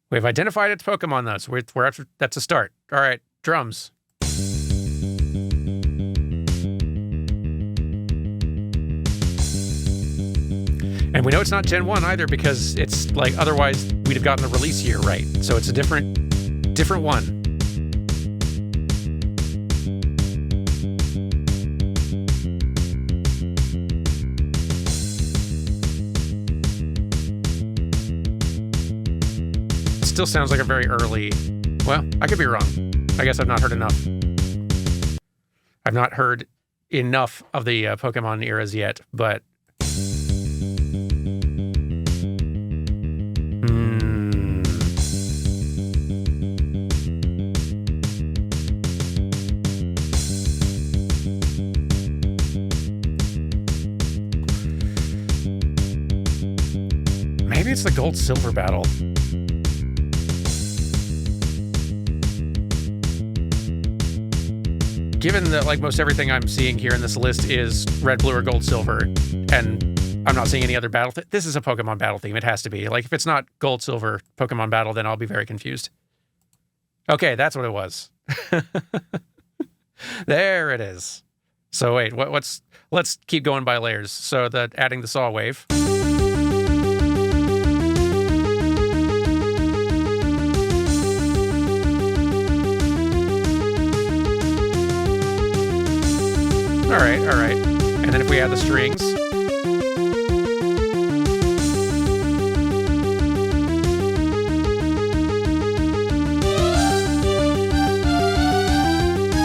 We've identified it's Pokemon, though, so we're after, that's a start. All right, drums. And we know it's not Gen 1 either because it's, like, otherwise we'd have gotten the release year right. So it's a different one. Still sounds like a very early... Well, I could be wrong. I guess I've not heard enough. I've not heard enough of the Pokemon eras yet, but... Maybe it's the Gold-Silver battle. Given that, like, most everything I'm seeing here in this list is Red, Blue, or Gold, Silver, and I'm not seeing any other battle. This is a Pokemon battle theme. It has to be. Like, if it's not Gold, Silver Pokemon battle, then I'll be very confused. Okay, that's what it was. There it is. So wait, let's keep going by layers. So adding the saw wave. All right. And then if we add the strings.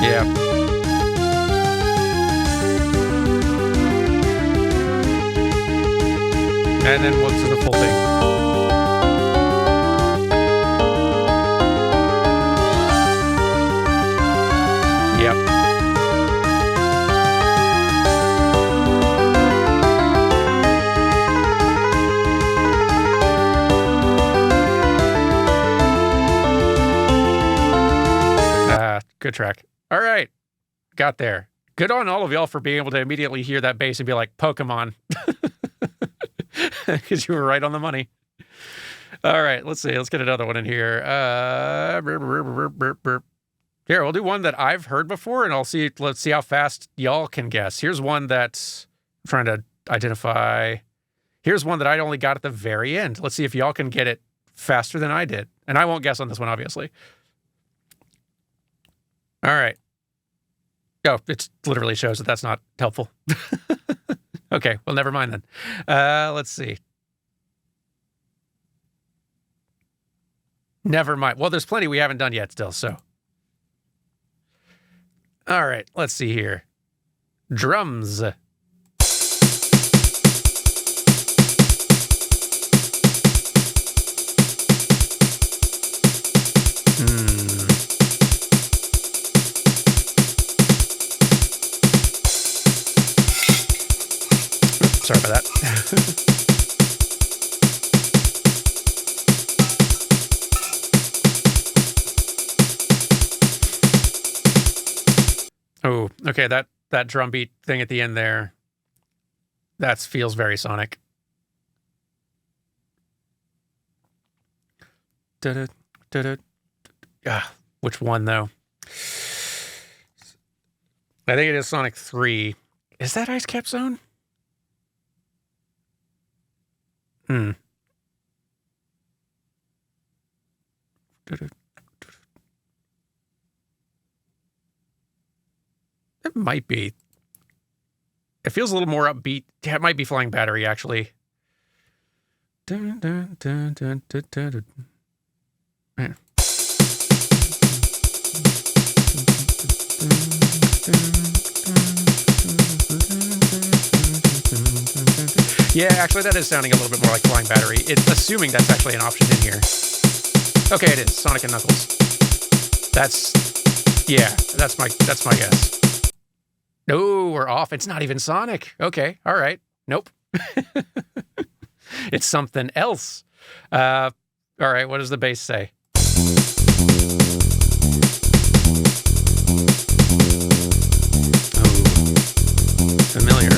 Yeah. And then we'll do the full thing. Yep. Good track. All right. Got there. Good on all of y'all for being able to immediately hear that bass and be like, Pokemon. Because you were right on the money. All right. Let's see. Let's get another one in here. Here, we'll do one that I've heard before, and let's see how fast y'all can guess. Here's one that I'm trying to identify. Here's one that I only got at the very end. Let's see if y'all can get it faster than I did. And I won't guess on this one, obviously. All right. Oh, it literally shows that that's not helpful. Okay, well, never mind then. Let's see. Never mind. Well, there's plenty we haven't done yet still, so. All right, let's see here. Drums. Sorry about that. Oh, okay, that drum beat thing at the end there, that feels very Sonic. Which one, though? I think it is Sonic 3. Is that Ice Cap Zone? It might be. It feels a little more upbeat. Yeah, it might be Flying Battery, actually. Man. Yeah, actually, that is sounding a little bit more like Flying Battery. It's assuming that's actually an option in here. Okay, it is. Sonic and Knuckles. That's my guess. No, we're off. It's not even Sonic. Okay, all right. Nope. It's something else. All right, what does the bass say? Oh, familiar.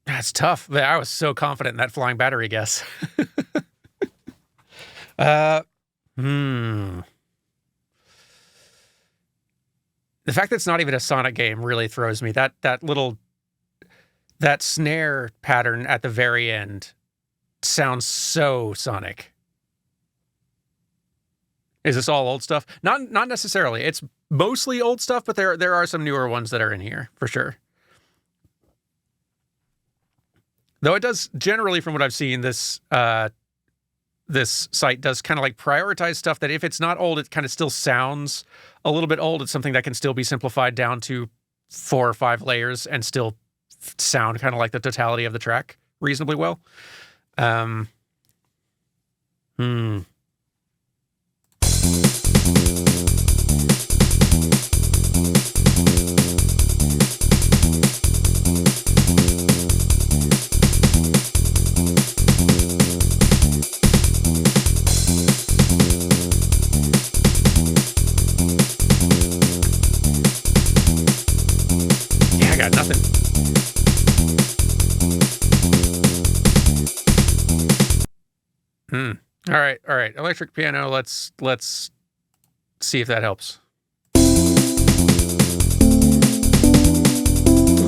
That's tough. I was so confident in that Flying Battery guess. The fact that it's not even a Sonic game really throws me. That snare pattern at the very end sounds so Sonic. Is this all old stuff? Not necessarily. It's mostly old stuff, but there are some newer ones that are in here for sure. Though it does generally, from what I've seen, this site does kind of like prioritize stuff that if it's not old, it kind of still sounds a little bit old. It's something that can still be simplified down to 4 or 5 layers and still sound kind of like the totality of the track reasonably well. All right. Electric piano. Let's see if that helps. Ooh,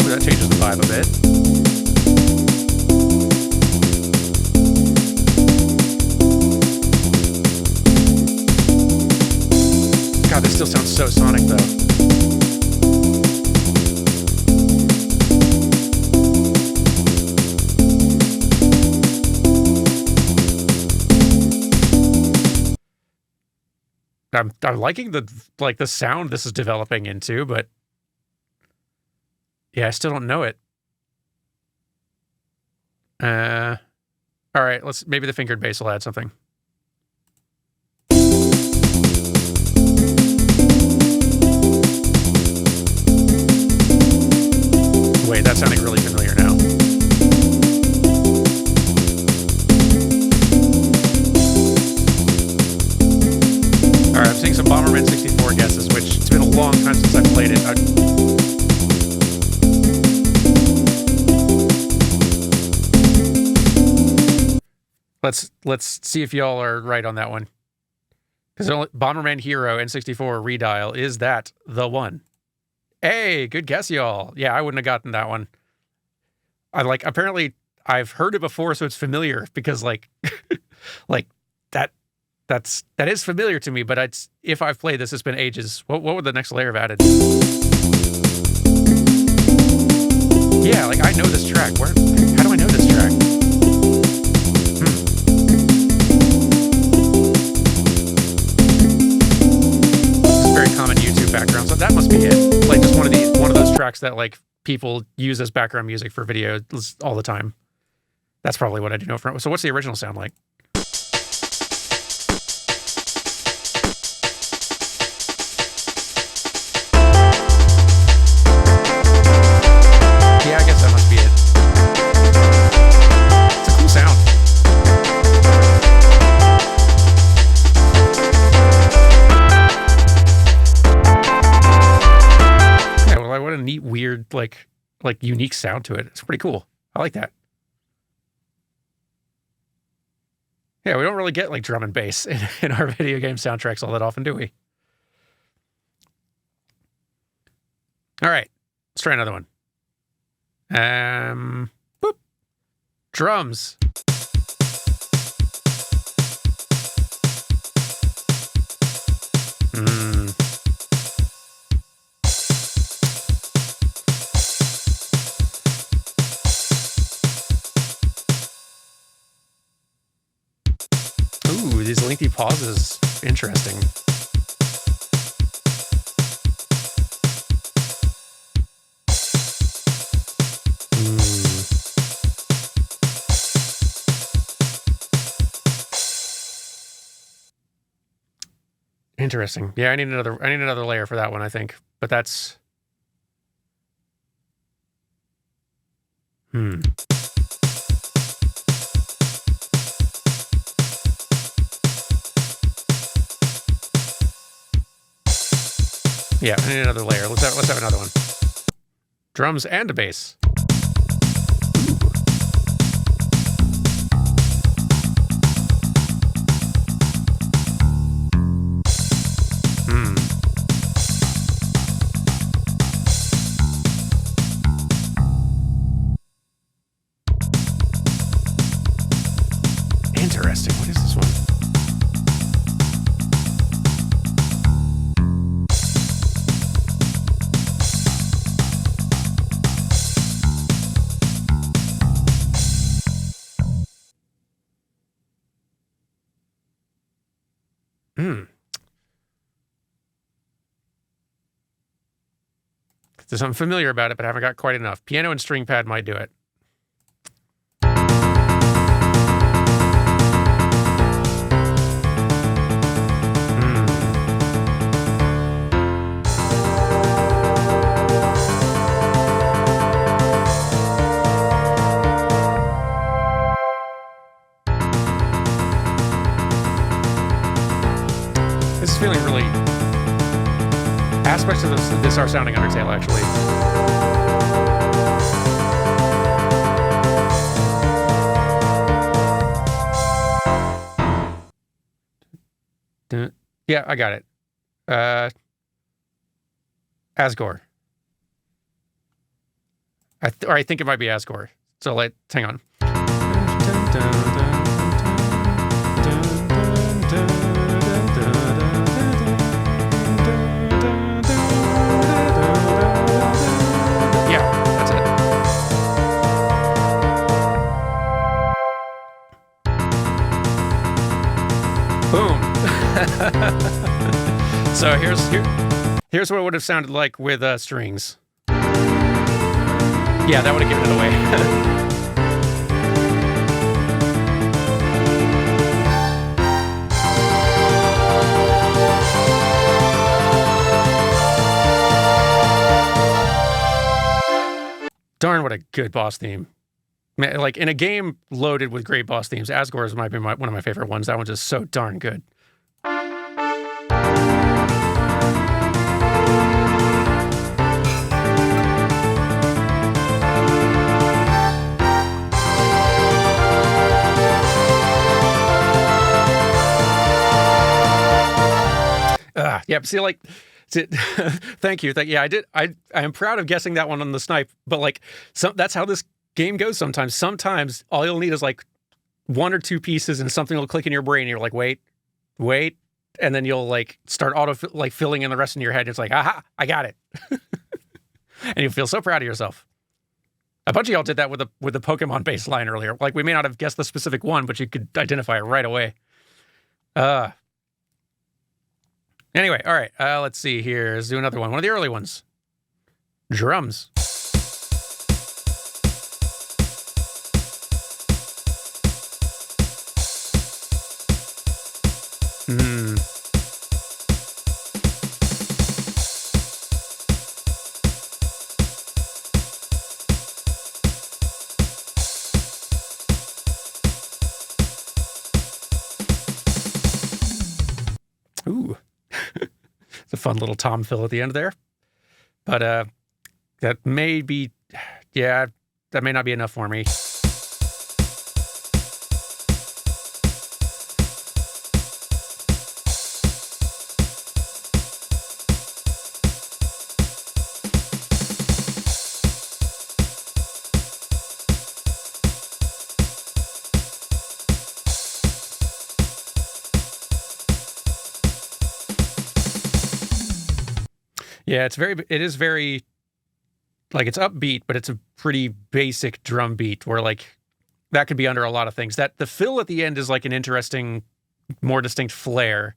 that changes the vibe a bit. God, this still sounds so sonic though. I'm liking the sound this is developing into, but yeah, I still don't know it. All right, maybe the fingered bass will add something. Wait, that's sounding really familiar now. All right, I'm seeing some Bomberman 64 guesses, which it's been a long time since I've played it. Let's see if y'all are right on that one. Because Bomberman Hero N64 redial, is that the one? Hey, good guess, y'all. Yeah, I wouldn't have gotten that one. Apparently I've heard it before, so it's familiar because like that is familiar to me, but if I've played this, it's been ages. What would the next layer have added? Yeah, like I know this track. How do I know this track? It's a very common YouTube background, so that must be it. Like just one of those tracks that like people use as background music for videos all the time. That's probably what I do know from. So what's the original sound like? Yeah, I guess that must be it. It's a cool sound. Yeah, well, what a neat, weird, like unique sound to it. It's pretty cool. I like that. Yeah, we don't really get like drum and bass in our video game soundtracks all that often, do we? All right, let's try another one. Boop. Drums. Ooh, these lengthy pauses. Interesting. Interesting. Yeah, I need another layer for that one, I think. But that's Yeah, I need another layer. Let's have another one. Drums and a bass. Interesting. What is this one? There's something familiar about it, but I haven't got quite enough. Piano and string pad might do it. This is feeling really... Aspects of this are sounding Undertale, actually. Yeah, I got it. Asgore. I think it might be Asgore. So hang on. Yeah, that's it. Boom. So here's what it would have sounded like with strings. Yeah, that would have given it away. Darn, what a good boss theme. Man, like, in a game loaded with great boss themes, Asgore's might be one of my favorite ones. That one's just so darn good. Yeah, see, like, thank you. Yeah, I am proud of guessing that one on the snipe, but like, that's how this game goes sometimes. Sometimes all you'll need is like one or two pieces and something will click in your brain and you're like, wait, and then you'll like start filling in the rest in your head. It's like, aha, I got it. And you feel so proud of yourself. A bunch of y'all did that with the Pokemon based line earlier. Like, we may not have guessed the specific one, but you could identify it right away. Anyway, all right, let's see here. Let's do another one. One of the early ones. Drums. Ooh. It's a fun little tom fill at the end there. But that may be, yeah, that may not be enough for me. Yeah, it is very, like, it's upbeat, but it's a pretty basic drum beat where, like, that could be under a lot of things. That the fill at the end is like an interesting, more distinct flair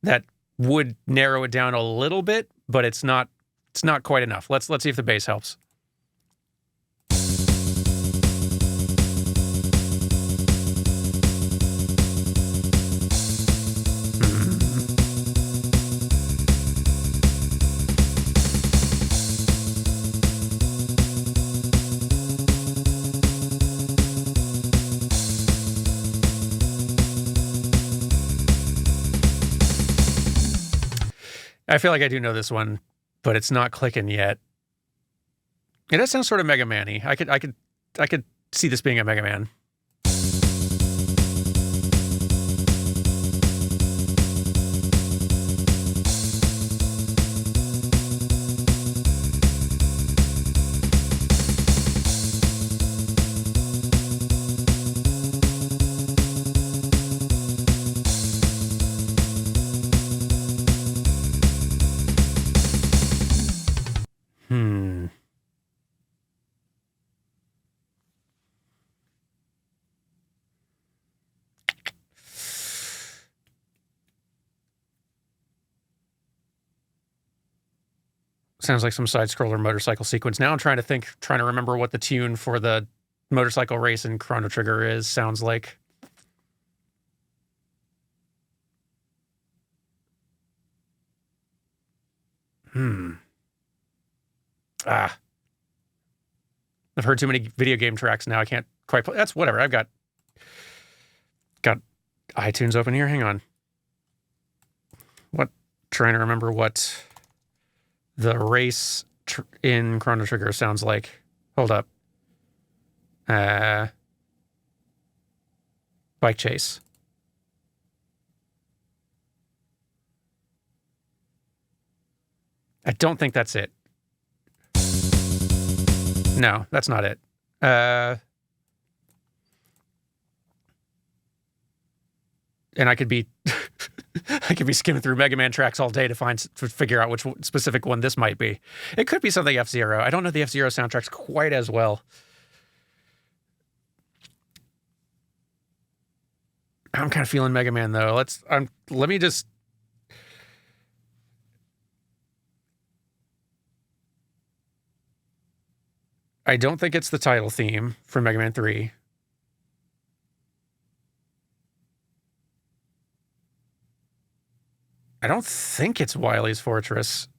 that would narrow it down a little bit, but it's not quite enough. Let's see if the bass helps. I feel like I do know this one, but it's not clicking yet. It does sound sort of Mega Man-y. I could see this being a Mega Man. Sounds like some side-scroller motorcycle sequence. Now I'm trying to remember what the tune for the motorcycle race in Chrono Trigger is. Sounds like. I've heard too many video game tracks now. I can't quite play. That's whatever. I've got iTunes open here. Hang on. Trying to remember what the race in Chrono Trigger sounds like. Hold up. Bike chase. I don't think that's it. No, that's not it. And I could be I could be skimming through Mega Man tracks all day to figure out which specific one this might be. It could be something F-Zero. I don't know the F-Zero soundtracks quite as well. I'm kind of feeling Mega Man though. Let me just. I don't think it's the title theme from Mega Man 3. I don't think it's Wily's Fortress.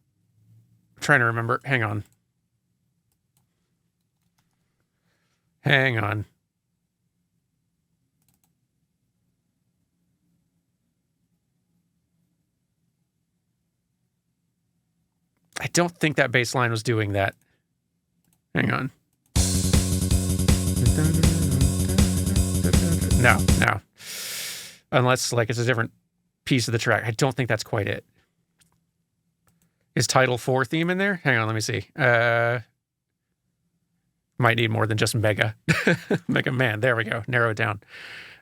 I'm trying to remember. Hang on. I don't think that bass line was doing that. Hang on. No. Unless, like, it's a different piece of the track. I don't think that's quite it. Is Title 4 theme in there? Hang on, let me see. Might need more than just Mega. Mega Man. There we go. Narrow it down.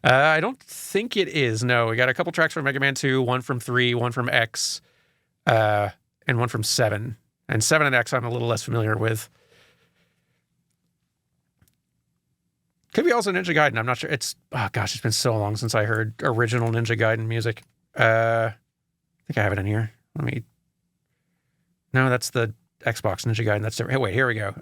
I don't think it is. No, we got a couple tracks from Mega Man 2, one from 3, one from X, and one from 7. And 7 and X I'm a little less familiar with. Could be also Ninja Gaiden. I'm not sure. It's been so long since I heard original Ninja Gaiden music. I think I have it in here. No, that's the Xbox Ninja Gaiden. That's different. Hey, wait, here we go.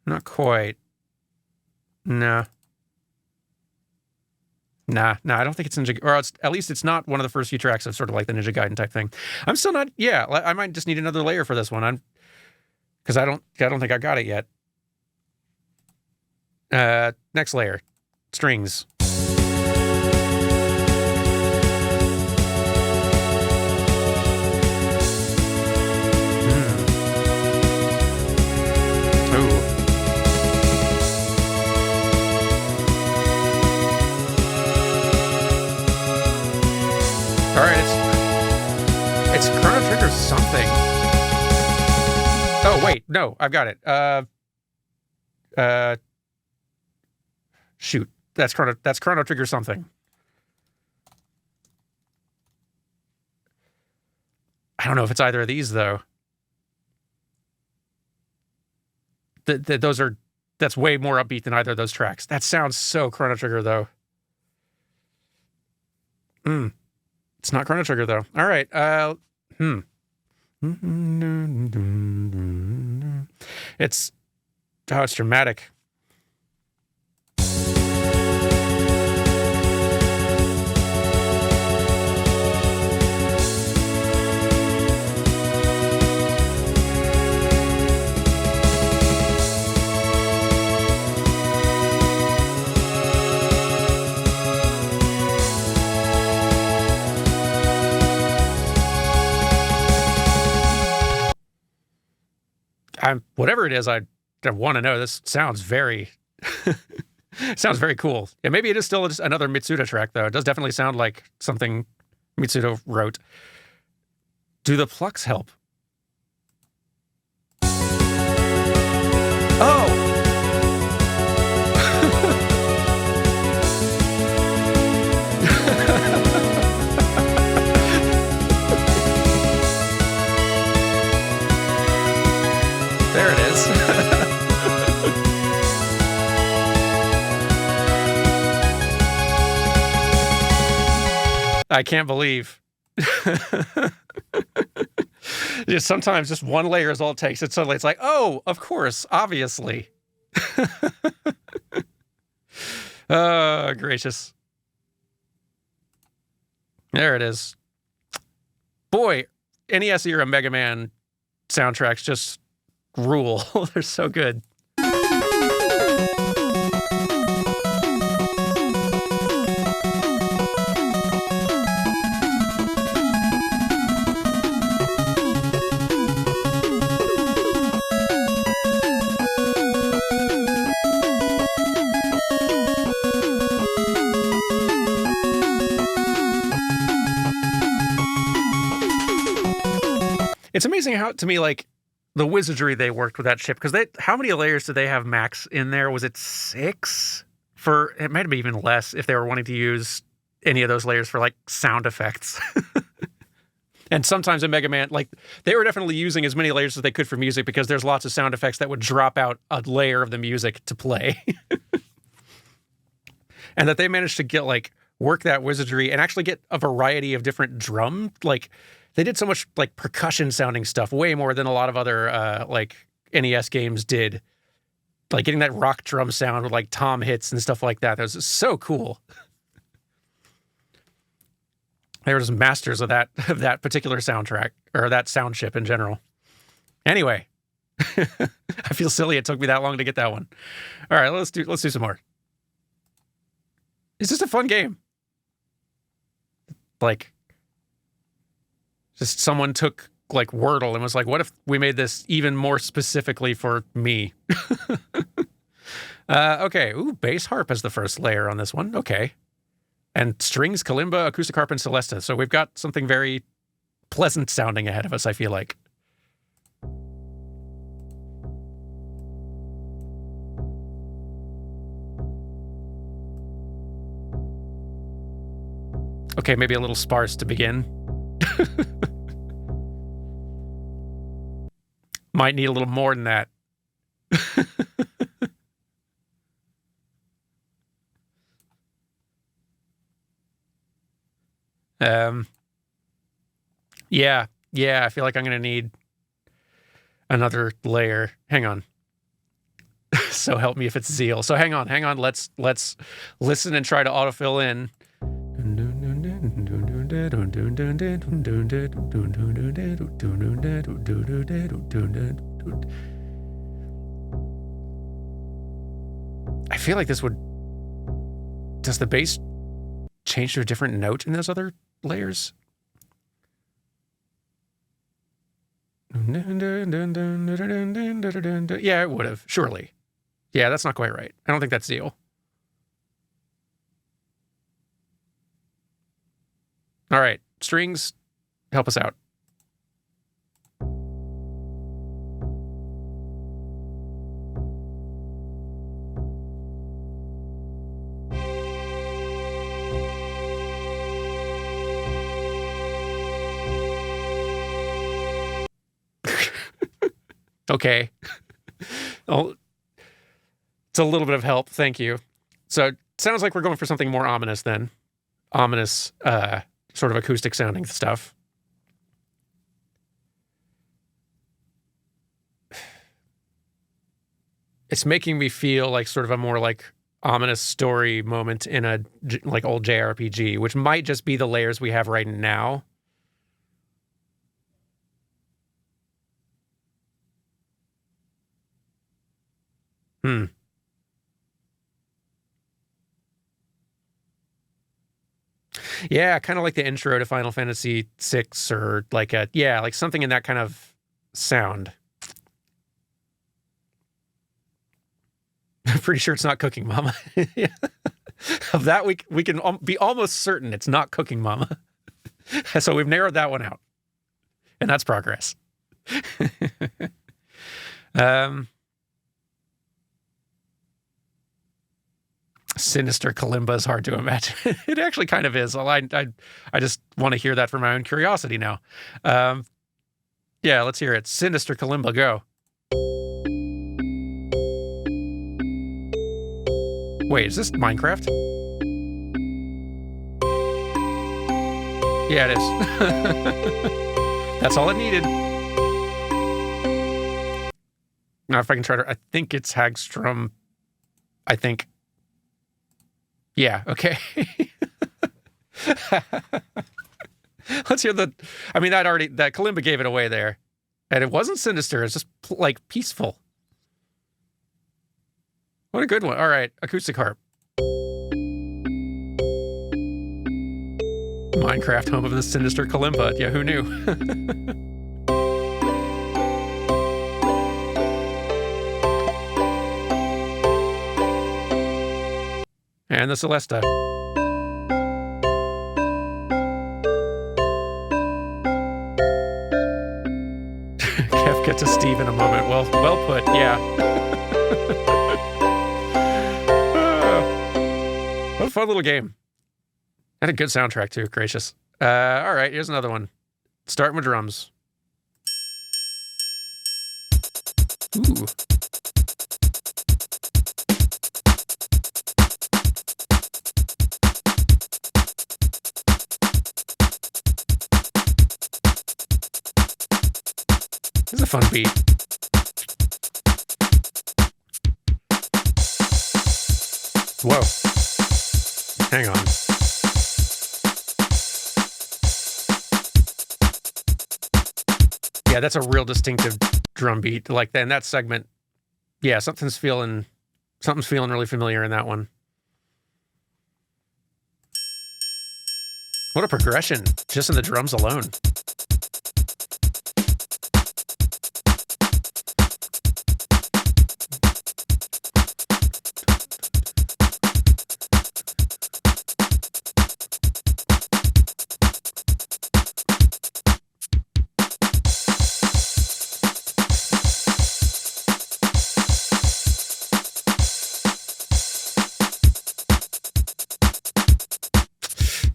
Not quite. No. Nah, I don't think it's Ninja, or at least it's not one of the first few tracks of sort of like the Ninja Gaiden type thing. I'm still not, I might just need another layer for this one. Because I don't think I got it yet. Next layer, strings. All right, it's Chrono Trigger something. Oh wait, no, I've got it. Shoot, that's Chrono Trigger something. I don't know if it's either of these though. That's way more upbeat than either of those tracks. That sounds so Chrono Trigger though. It's not Chrono Trigger, though. All right. It's dramatic. Whatever it is, I want to know. This sounds very cool. Yeah, maybe it is still just another Mitsuda track, though. It does definitely sound like something Mitsuda wrote. Do the plucks help? Oh! There it is. I can't believe. Sometimes just one layer is all it takes. It's like, oh, of course, obviously. Oh, gracious. There it is. Boy, NES era Mega Man soundtracks just rule. They're so good. It's amazing how, to me, like, the wizardry they worked with that chip, because how many layers did they have max in there? Was it 6? It might have been even less if they were wanting to use any of those layers for, like, sound effects. And sometimes in Mega Man, like, they were definitely using as many layers as they could for music, because there's lots of sound effects that would drop out a layer of the music to play. And that they managed to get, like, work that wizardry and actually get a variety of different drum. Like, they did so much, like, percussion sounding stuff, way more than a lot of other, like, NES games did. Like, getting that rock drum sound with, like, tom hits and stuff like that. That was so cool. They were just masters of that particular soundtrack, or that sound chip in general. Anyway, I feel silly it took me that long to get that one. All right, let's do some more. It's just a fun game. Like, just someone took, like, Wordle and was like, what if we made this even more specifically for me? Okay. Ooh, bass harp as the first layer on this one. Okay. And strings, kalimba, acoustic harp, and celesta. So we've got something very pleasant sounding ahead of us, I feel like. Okay, maybe a little sparse to begin. Might need a little more than that. Yeah, I feel like I'm going to need another layer. Hang on. So help me if it's Zeal. So hang on. Let's listen and try to autofill in. I feel like this would... Does the bass change to a different note in those other layers? Yeah, it would have, surely. Yeah, that's not quite right. I don't think that's Zeal. All right, strings, help us out. Okay. Oh, it's a little bit of help. Thank you. So it sounds like we're going for something more ominous then. Ominous, sort of acoustic sounding stuff. It's making me feel like sort of a more like ominous story moment in a like old JRPG, which might just be the layers we have right now. Yeah, kind of like the intro to Final Fantasy VI, or like like something in that kind of sound. I'm pretty sure it's not Cooking Mama. Yeah. Of that, we can be almost certain it's not Cooking Mama. So we've narrowed that one out, and that's progress. Sinister kalimba is hard to imagine. It actually kind of is. I just want to hear that for my own curiosity now. Yeah, let's hear it. Sinister kalimba, go. Wait, is this Minecraft? Yeah, it is. That's all it needed. Now, if I can try to... I think it's Hagstrom. I think... Yeah, okay. Let's hear the... I mean, that kalimba gave it away there. And it wasn't sinister. It's just, like, peaceful. What a good one. All right, acoustic harp. Minecraft, home of the sinister kalimba. Yeah, who knew? And the Celesta. get to Steve in a moment. Well put. Yeah. What a fun little game. And a good soundtrack too. Gracious. All right, here's another one. Starting with drums. Ooh. This is a fun beat. Whoa. Hang on. Yeah, that's a real distinctive drum beat. Like in that segment. Yeah, something's feeling really familiar in that one. What a progression, just in the drums alone.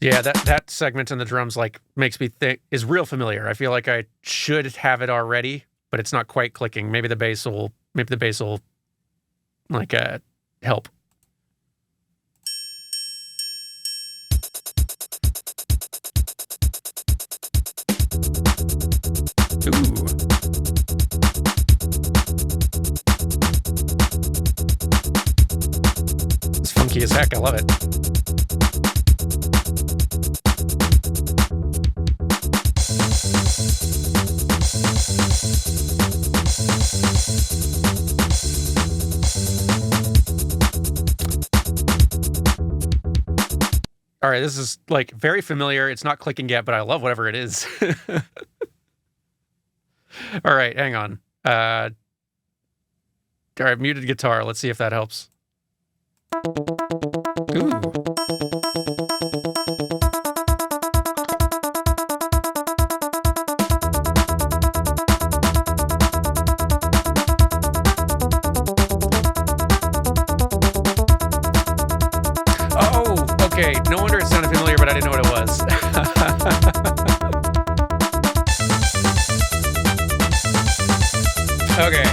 Yeah, that segment in the drums like makes me think is real familiar. I feel like I should have it already, but it's not quite clicking. Maybe the bass will like help. Ooh. It's funky as heck. I love it. All right, this is like very familiar. It's not clicking yet, but I love whatever it is. All right, hang on. All right, muted guitar. Let's see if that helps. Ooh. Okay, no wonder it sounded familiar, but I didn't know what it was. Okay.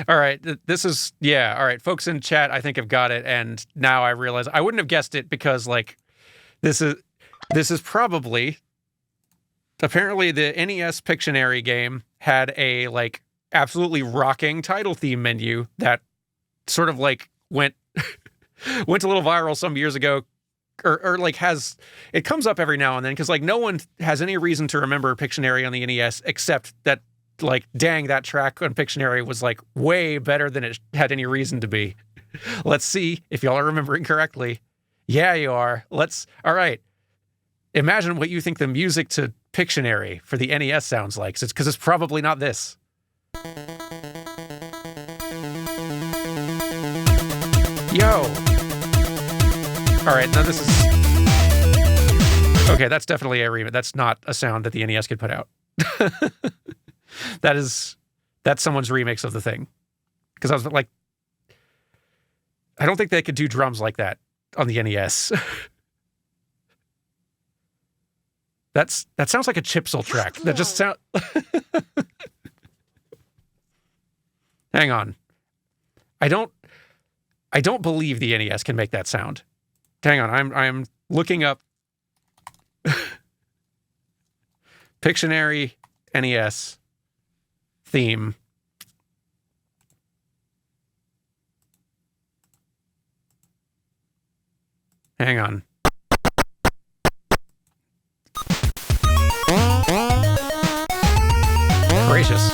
All right, this is, yeah, all right. Folks in chat, I think have got it, and now I realize I wouldn't have guessed it because, like, this is probably, apparently the NES Pictionary game had a, like, absolutely rocking title theme menu that sort of like went a little viral some years ago, or like it comes up every now and then because like no one has any reason to remember Pictionary on the NES except that like dang, that track on Pictionary was like way better than it had any reason to be. Let's see if y'all are remembering correctly. Yeah, you are. All right. Imagine what you think the music to Pictionary for the NES sounds like, because it's probably not this. Yo. All right, now this is... Okay, that's definitely a remix. That's not a sound that the NES could put out. That's someone's remix of the thing. Because I was like, I don't think they could do drums like that on the NES. That sounds like a Chipsel track. That just sound... Hang on. I don't believe the NES can make that sound. Hang on, I'm looking up Pictionary NES theme. Hang on. Gracious.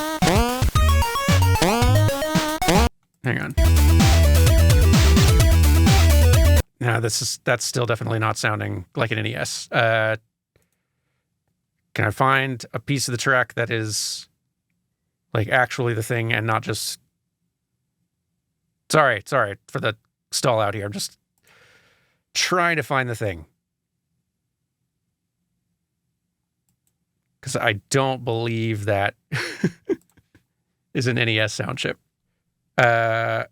Hang on. No, that's still definitely not sounding like an NES. Can I find a piece of the track that is like actually the thing and not just... Sorry for the stall out here. I'm just trying to find the thing. Because I don't believe that is an NES sound chip. Let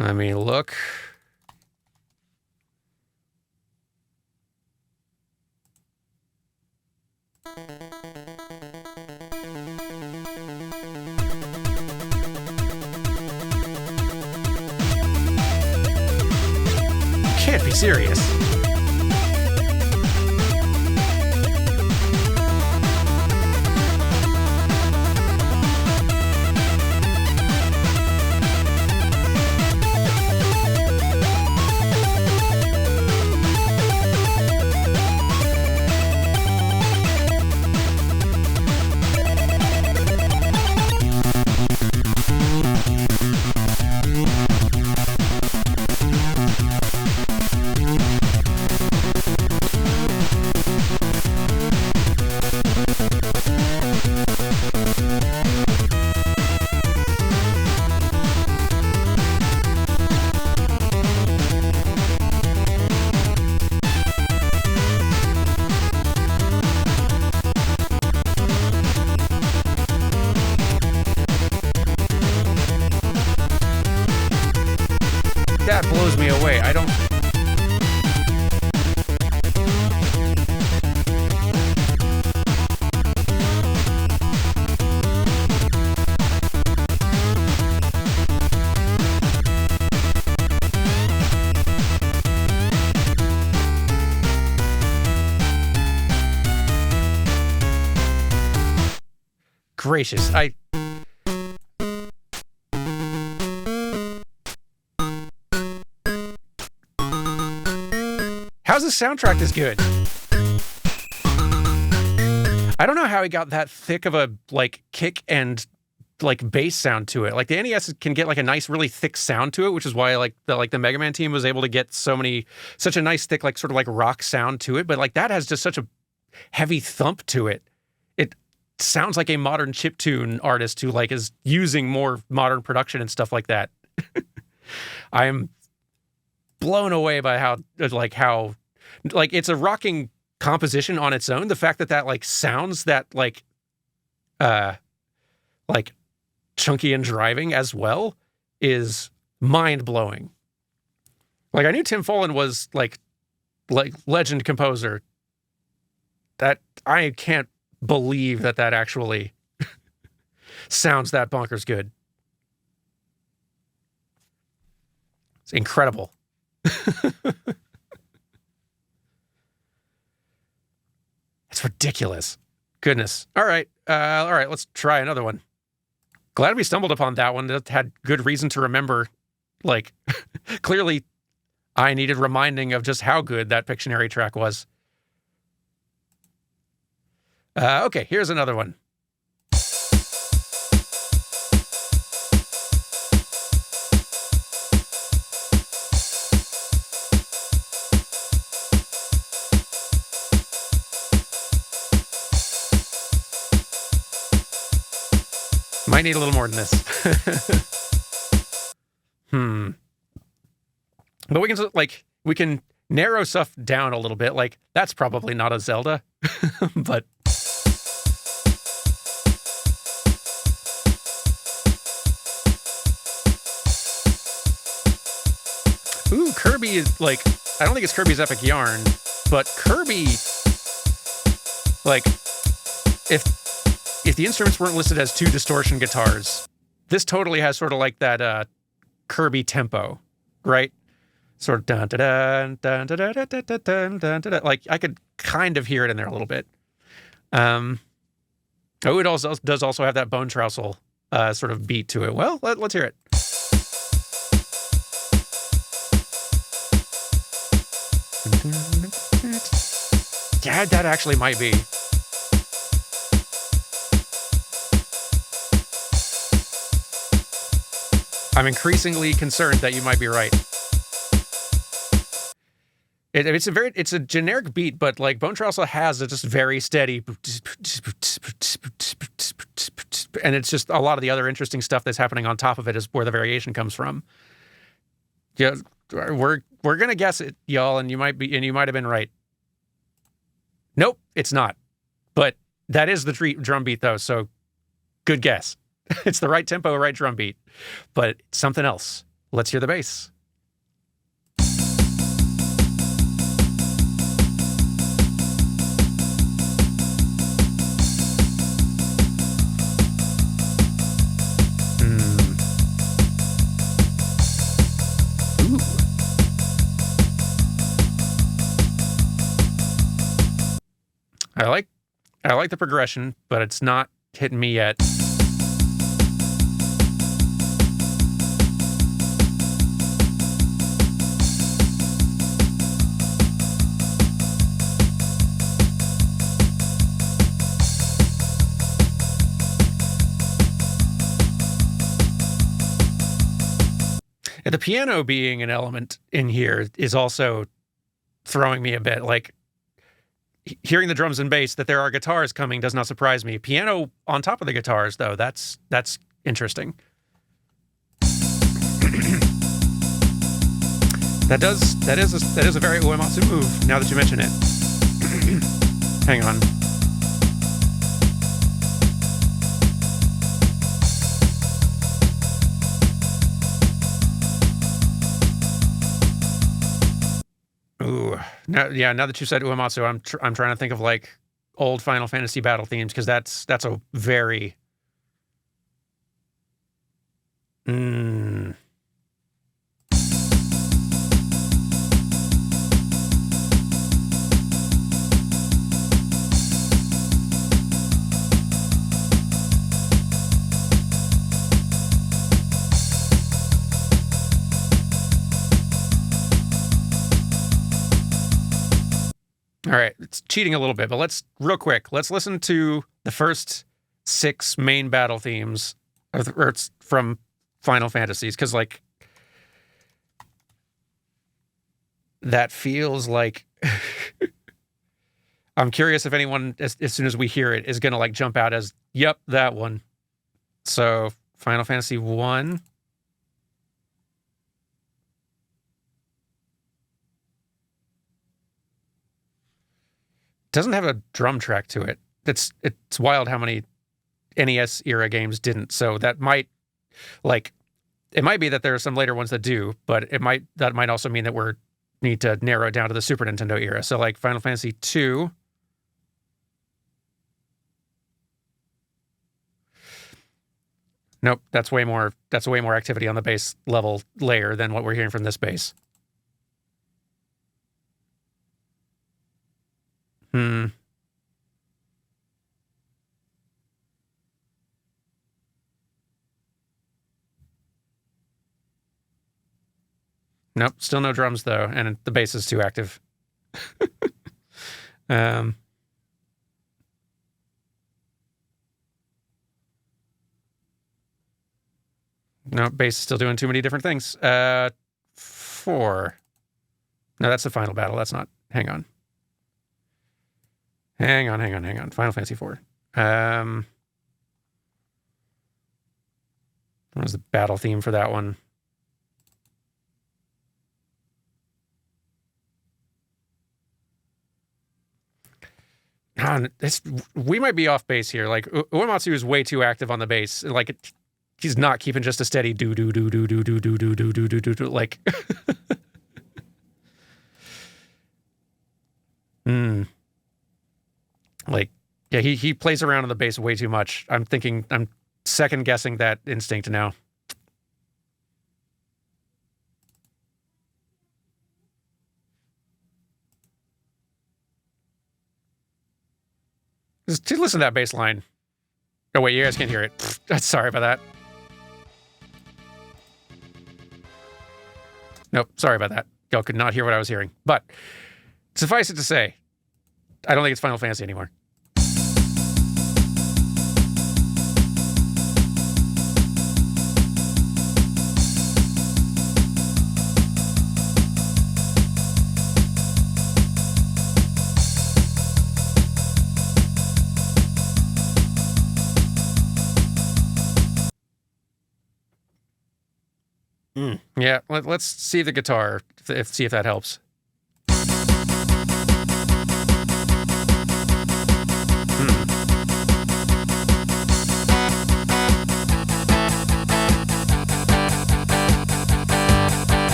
me look. You can't be serious. That blows me away. I don't... Gracious, how's the soundtrack this good? I don't know how he got that thick of a, like, kick and, like, bass sound to it. Like, the NES can get, like, a nice, really thick sound to it, which is why, like, the Mega Man team was able to get such a nice, thick, like, sort of, like, rock sound to it. But, like, that has just such a heavy thump to it. It sounds like a modern chiptune artist who, like, is using more modern production and stuff like that. I am blown away by how it's a rocking composition on its own. The fact that like sounds that like chunky and driving as well is mind blowing. Like, I knew Tim Follin was like legend composer. That I can't believe that actually sounds that bonkers good. It's incredible. It's ridiculous. Goodness. All right. Let's try another one. Glad we stumbled upon that one. That had good reason to remember. Like, clearly, I needed reminding of just how good that Pictionary track was. Okay, here's another one. Might need a little more than this. But we can narrow stuff down a little bit. Like, that's probably not a Zelda, but ooh, Kirby is like, I don't think it's Kirby's Epic Yarn, but Kirby, like, if the instruments weren't listed as 2 distortion guitars, this totally has sort of like that Kirby tempo, right? Sort of dun dun dun dun dun dun dun dun dun dun. Like, I could kind of hear it in there a little bit. It also does have that bone trousel sort of beat to it. Well, let's hear it. Yeah, that actually might be. I'm increasingly concerned that you might be right. It's a generic beat, but like Bone Trousel has a just very steady, and it's just a lot of the other interesting stuff that's happening on top of it is where the variation comes from. Yeah, we're we're gonna guess it, y'all, and you might have been right. Nope, it's not. But that is the drum beat, though, so good guess. It's the right tempo, right drum beat, but it's something else. Let's hear the bass. I like the progression, but it's not hitting me yet. And the piano being an element in here is also throwing me a bit. Like, hearing the drums and bass, that there are guitars coming does not surprise me. Piano on top of the guitars, though, that's interesting. That is a very Uematsu move, now that you mention it. Hang on. Ooh, now that you said Uematsu, I'm trying to think of like old Final Fantasy battle themes, because that's a very All right, it's cheating a little bit, but let's listen to the first 6 main battle themes from Final Fantasies, because like that feels like I'm curious if anyone, as soon as we hear it, is gonna like jump out as, yep, that one. So Final Fantasy 1. Doesn't have a drum track to it. It's wild how many NES era games didn't. So that might, like, it might be that there are some later ones that do, but that might also mean that we need to narrow it down to the Super Nintendo era. So like Final Fantasy 2. Nope, that's way more activity on the bass level layer than what we're hearing from this bass. Nope, still no drums though, and the bass is too active. No, bass is still doing too many different things. 4. No, that's the final battle. That's not. Hang on. Final Fantasy 4. What was the battle theme for that one? We might be off base here. Like, Uematsu is way too active on the bass. Like, he's not keeping just a steady do do do do do do do do do do do do like. Like, yeah, he plays around on the bass way too much. I'm second guessing that instinct now. Just listen to that bass line. Oh wait, you guys can't hear it. Sorry about that. Nope, sorry about that. Y'all could not hear what I was hearing. But suffice it to say, I don't think it's Final Fantasy anymore. Yeah, let's see the guitar, see if that helps.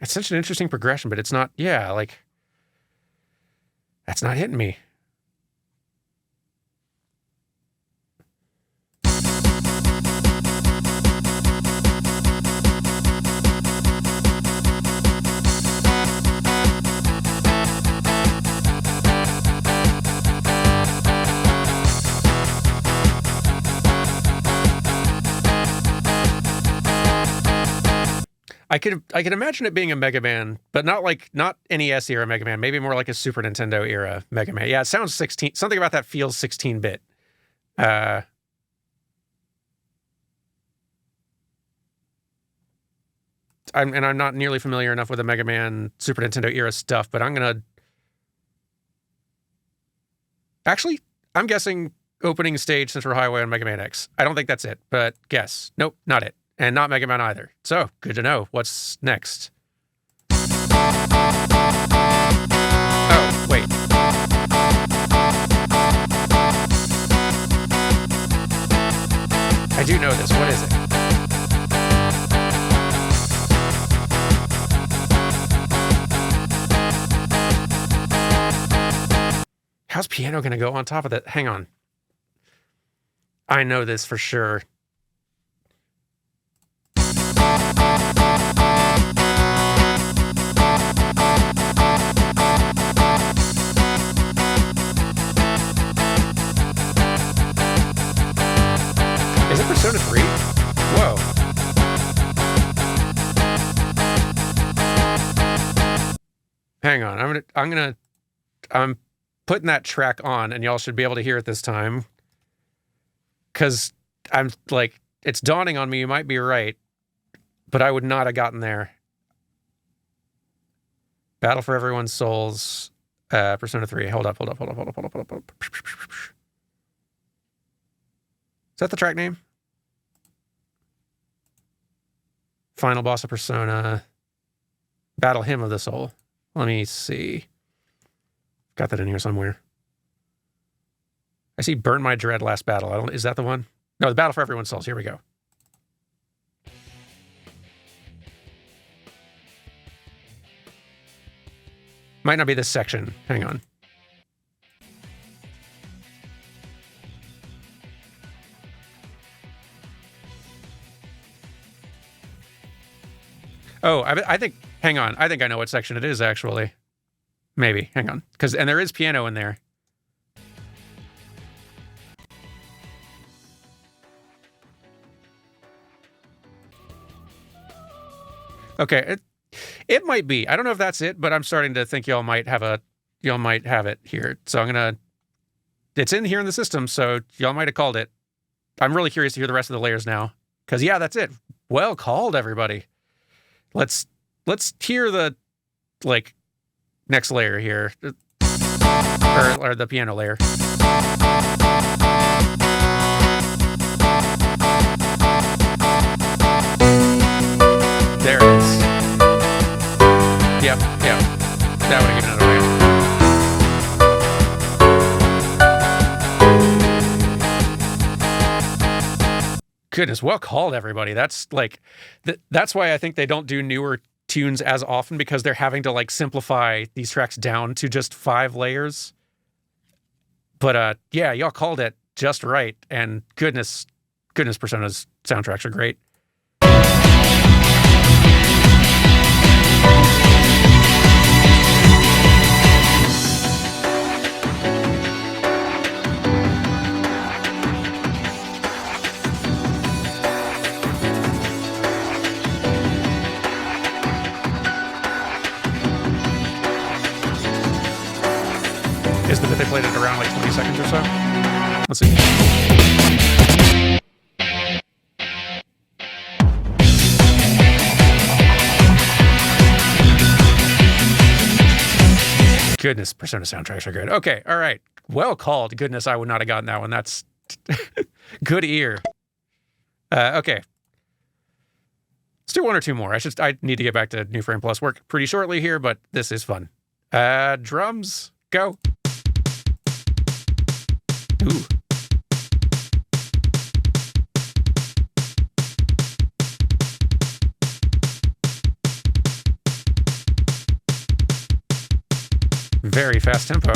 It's such an interesting progression, but it's not, yeah, like, that's not hitting me. I could imagine it being a Mega Man, but not NES era Mega Man, maybe more like a Super Nintendo era Mega Man. Yeah, it sounds 16. Something about that feels 16-bit. And I'm not nearly familiar enough with the Mega Man Super Nintendo era stuff, but I'm guessing opening stage Central Highway on Mega Man X. I don't think that's it, but guess. Nope, not it. And not Mega Man either. So, good to know. What's next? Oh, wait. I do know this. What is it? How's piano going to go on top of that? Hang on. I know this for sure. Is it Persona 3? Whoa. Hang on. I'm putting that track on, and y'all should be able to hear it this time. Because I'm like, it's dawning on me, you might be right, but I would not have gotten there. Battle for Everyone's Souls, Persona 3. Hold up. Is that the track name? Final Boss of Persona. Battle Hymn of the Soul. Let me see. Got that in here somewhere. I see Burn My Dread Last Battle. Is that the one? No, the Battle for Everyone's Souls. Here we go. Might not be this section. Hang on. Oh, I think, hang on. I think I know what section it is, actually. Maybe. Hang on. And there is piano in there. Okay, it might be. I don't know if that's it, but I'm starting to think y'all might have it here. So it's in here in the system, so y'all might have called it. I'm really curious to hear the rest of the layers now. Because yeah, that's it. Well called, everybody. Let's hear the next layer here. Or the piano layer. There it is. Yep. That would have given it away. Goodness, well called, everybody. That's that's why I think they don't do newer tunes as often, because they're having to simplify these tracks down to just 5 layers. But yeah, y'all called it just right. And goodness, Persona's soundtracks are great. Is the Mythic played it around 20 seconds or so? Let's see. Goodness, Persona soundtracks are good. Okay, all right. Well called. Goodness, I would not have gotten that one. That's good ear. Okay. Let's do one or two more. I need to get back to New Frame Plus work pretty shortly here, but this is fun. Drums, go. Ooh. Very fast tempo.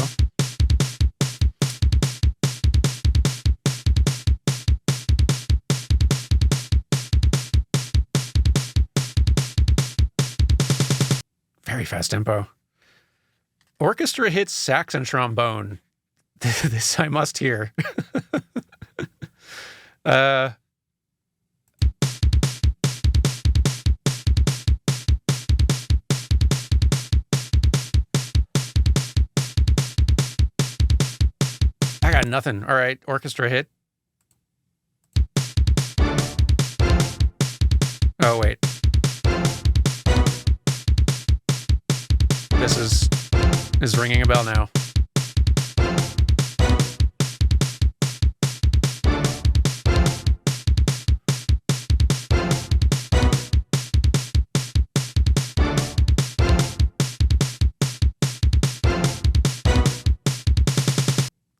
Very fast tempo. Orchestra hits sax and trombone. This I must hear. I got nothing. All right, orchestra hit. Oh, wait. This is ringing a bell now.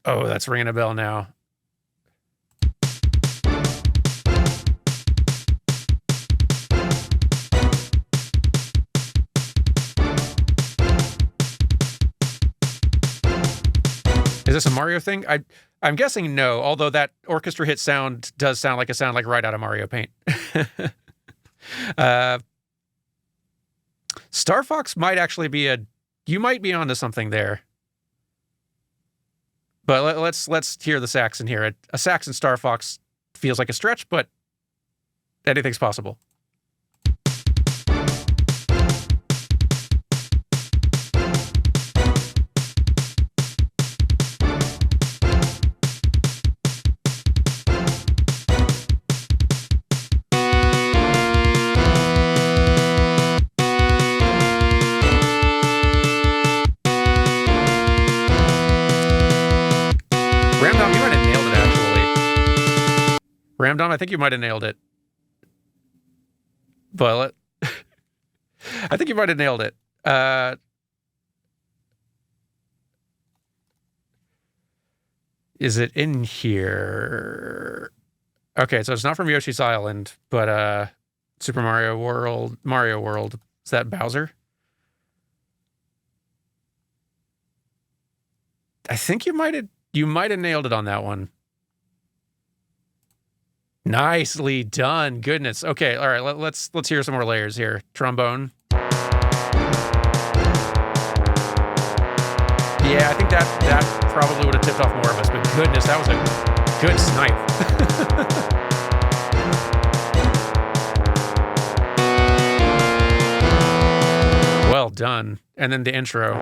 Oh, that's ringing a bell now. Is this a Mario thing? I'm guessing no, although that orchestra hit sound does sound like right out of Mario Paint. Star Fox might actually be you might be onto something there. But let's hear the sax in here. A sax in Star Fox feels like a stretch, but anything's possible. Ramdom, I think you might have nailed it. But I think you might have nailed it. Is it in here? Okay, so it's not from Yoshi's Island, but Super Mario World. Is that Bowser? I think you might have nailed it on that one. Nicely done. Goodness. Okay, all right, let's hear some more layers here. Trombone. Yeah, I think that probably would have tipped off more of us, but goodness, that was a good snipe. Well done. And then the intro.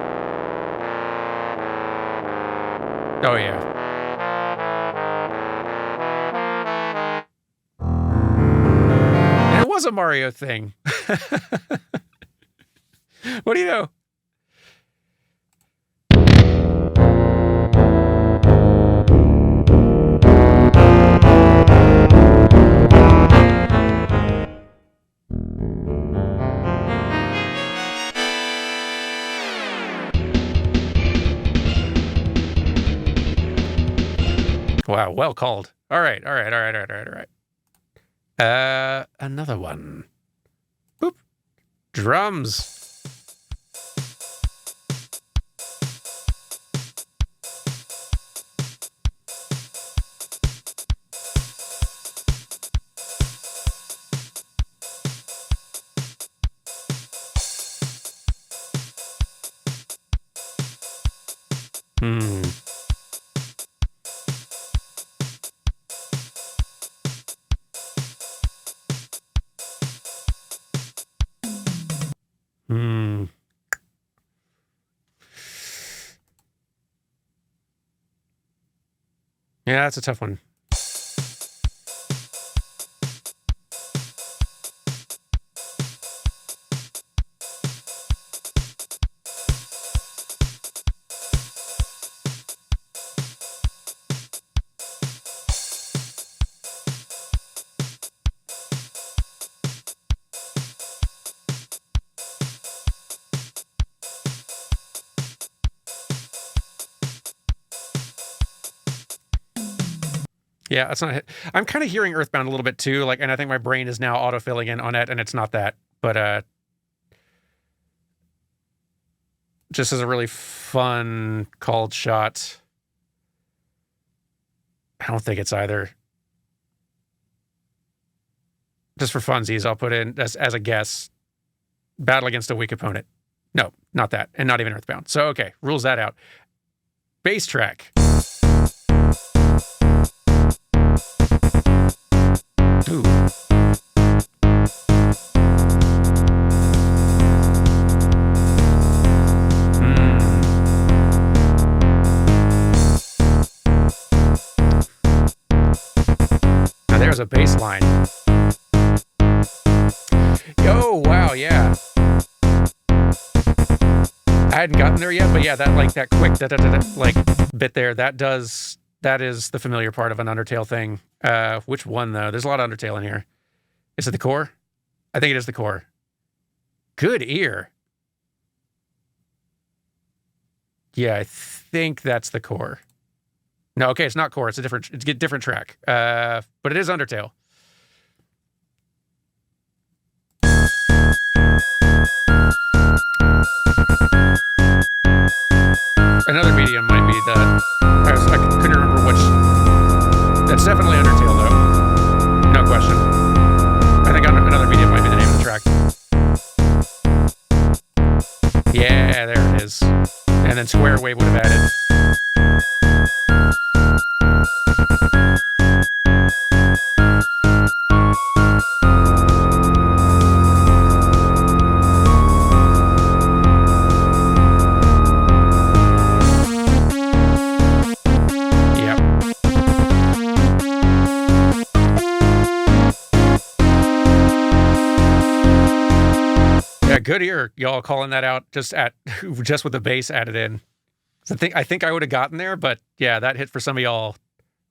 Oh, yeah. Was a Mario thing. What do you know? Wow, well called. All right. Another one. Boop. Drums. Yeah, that's a tough one. Yeah, that's not it. I'm kind of hearing Earthbound a little bit too, like, and I think my brain is now auto-filling in on it, and it's not that. But just as a really fun called shot, I don't think it's either. Just for funsies, I'll put in as a guess, battle against a weak opponent. No, not that, and not even Earthbound. So okay, rules that out. Bass track. Ooh. Now there's a bass line. Yo, wow, yeah. I hadn't gotten there yet, but yeah, that like that quick like bit there, that is the familiar part of an Undertale thing. Which one though? There's a lot of Undertale in here. Is it the core? I think it is the core. Good ear. Yeah, I think that's the core. No, okay, it's not core. It's a different track. But it is Undertale. Another medium might be the. I couldn't remember which. That's definitely Undertale, though. No question. I think another medium might be the name of the track. Yeah, there it is. And then Square Wave would have added. Good ear, y'all calling that out just with the bass added in. So I think I would have gotten there, but yeah, that hit for some of y'all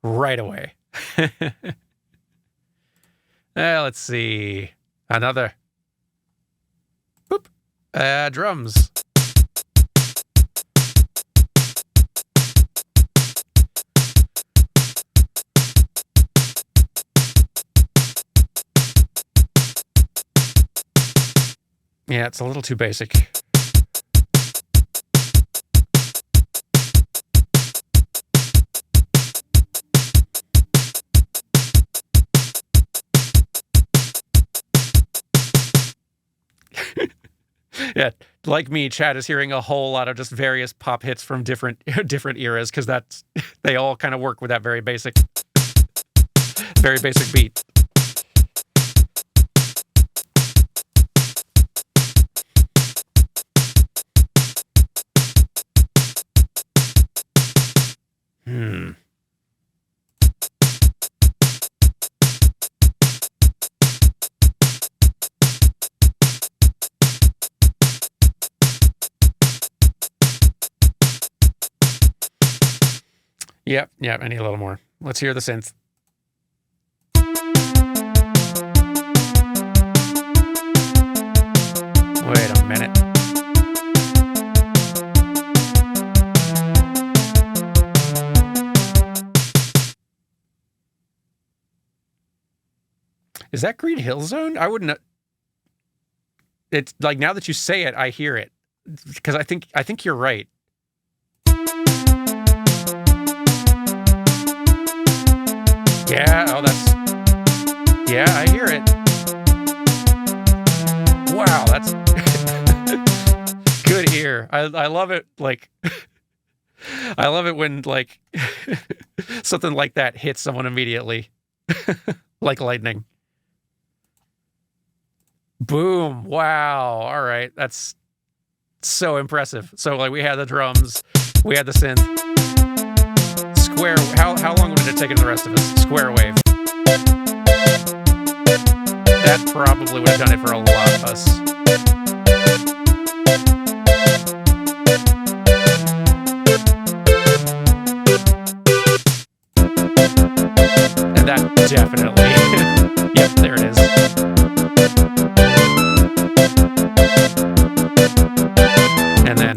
right away. Let's see. Another. Boop. Drums. Yeah, it's a little too basic. Yeah, like me, Chad is hearing a whole lot of just various pop hits from different eras because they all kind of work with that very basic beat. Yep, I need a little more. Let's hear the synth. Wait a minute. Is that Green Hill Zone? I wouldn't. It's like now that you say it, I hear it because I think you're right. Yeah, yeah, I hear it. Wow, that's good ear. I love it. Like, I love it when like something like that hits someone immediately, like lightning. Boom! Wow. All right, that's so impressive. So like we had the drums, we had the synth. Square. How long would it have taken the rest of us? Square Wave. That probably would have done it for a lot of us. And that definitely. Yep, there it is. And then.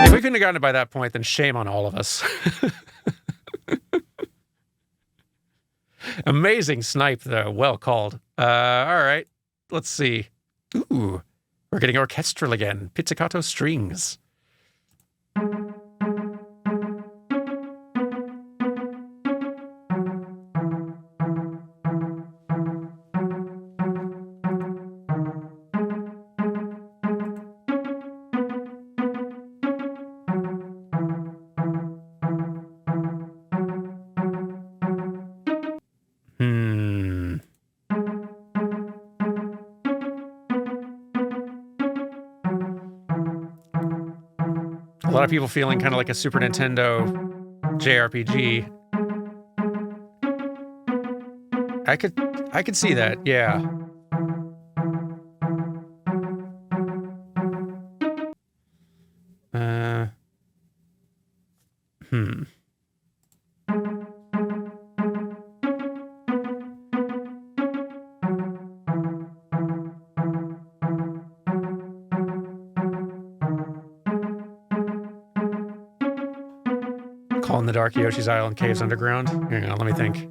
If we couldn't have gotten it by that point, then shame on all of us. Amazing snipe, though. Well called. All right. Let's see. Ooh, we're getting orchestral again. Pizzicato strings. A lot of people feeling kind of like a Super Nintendo JRPG. I could see that, yeah. Call in the Dark Yoshi's Island Caves Underground. Hang on, let me think.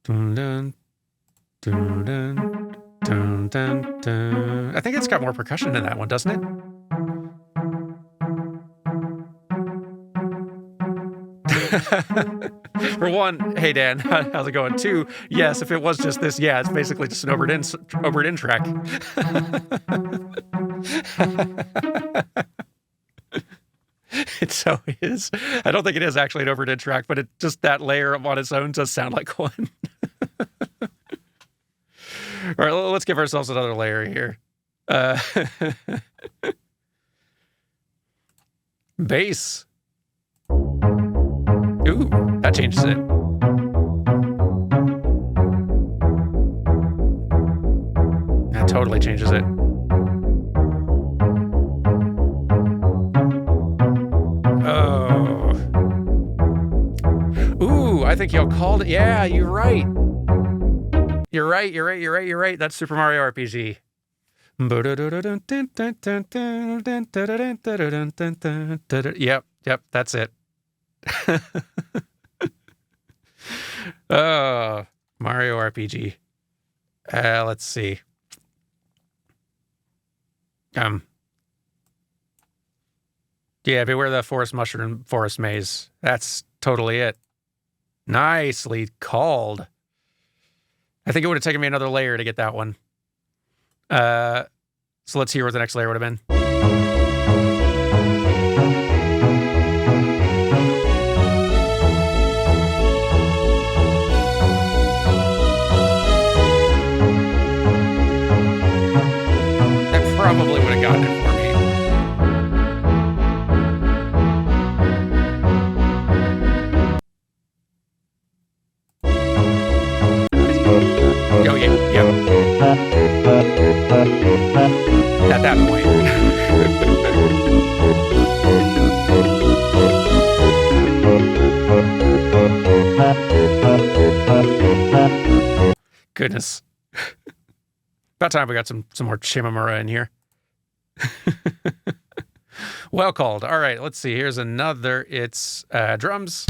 Dun, dun, dun, dun, dun, dun, dun. I think it's got more percussion than that one, doesn't it? For one, hey Dan, how's it going? Two, yes, if it was just this, yeah, it's basically just an Obert-in track. It so is. I don't think it is actually an Obert-in track, but it just that layer on its own does sound like one. All right, let's give ourselves another layer here. Bass. Ooh, that changes it. That totally changes it. Oh. Ooh, I think y'all called it. Yeah, you're right. You're right. That's Super Mario RPG. Yep, that's it. Oh, Mario RPG. Let's see. Yeah, beware the forest mushroom, forest maze. That's totally it. Nicely called. I think it would have taken me another layer to get that one. So let's hear what the next layer would have been. That probably would have gotten it for me. Oh, yeah. At that point. Goodness. About time we got some more Chimamura in here. Well called. All right, let's see. Here's another. It's drums.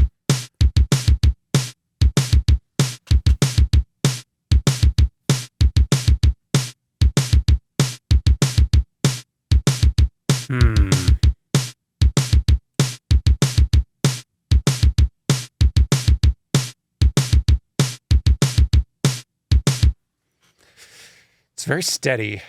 It's very steady.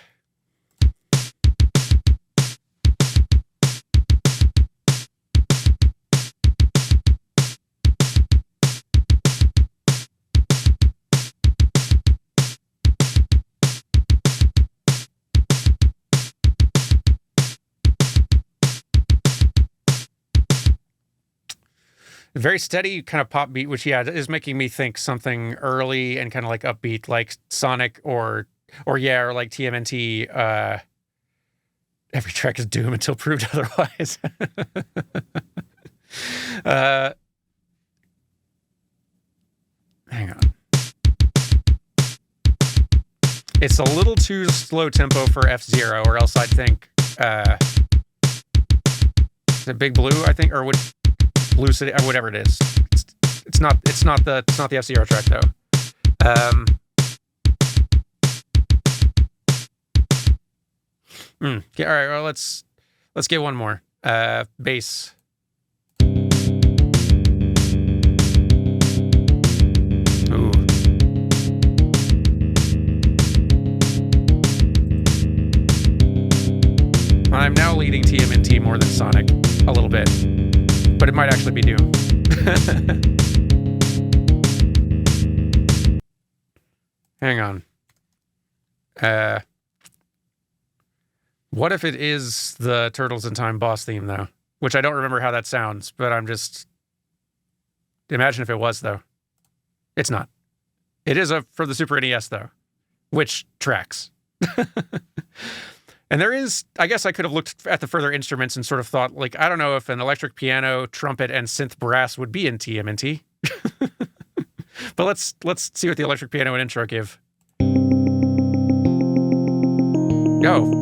Very steady kind of pop beat, which, yeah, is making me think something early and kind of like upbeat, like Sonic or like TMNT. Every track is doom until proved otherwise. Hang on. It's a little too slow tempo for F-Zero, or else I'd think the Big Blue, I think, or would Blue City, whatever it is. It's not the F-Zero track though. Okay, all right. Well, let's get one more. Bass. Ooh. I'm now leading TMNT more than Sonic a little bit, but it might actually be Doom. Hang on. What if it is the Turtles in Time boss theme, though? Which I don't remember how that sounds, but I'm just... Imagine if it was, though. It's not. It is for the Super NES, though, which tracks. And there is... I guess I could have looked at the further instruments and sort of thought, like, I don't know if an electric piano, trumpet, and synth brass would be in TMNT. But let's see what the electric piano and intro give. Oh.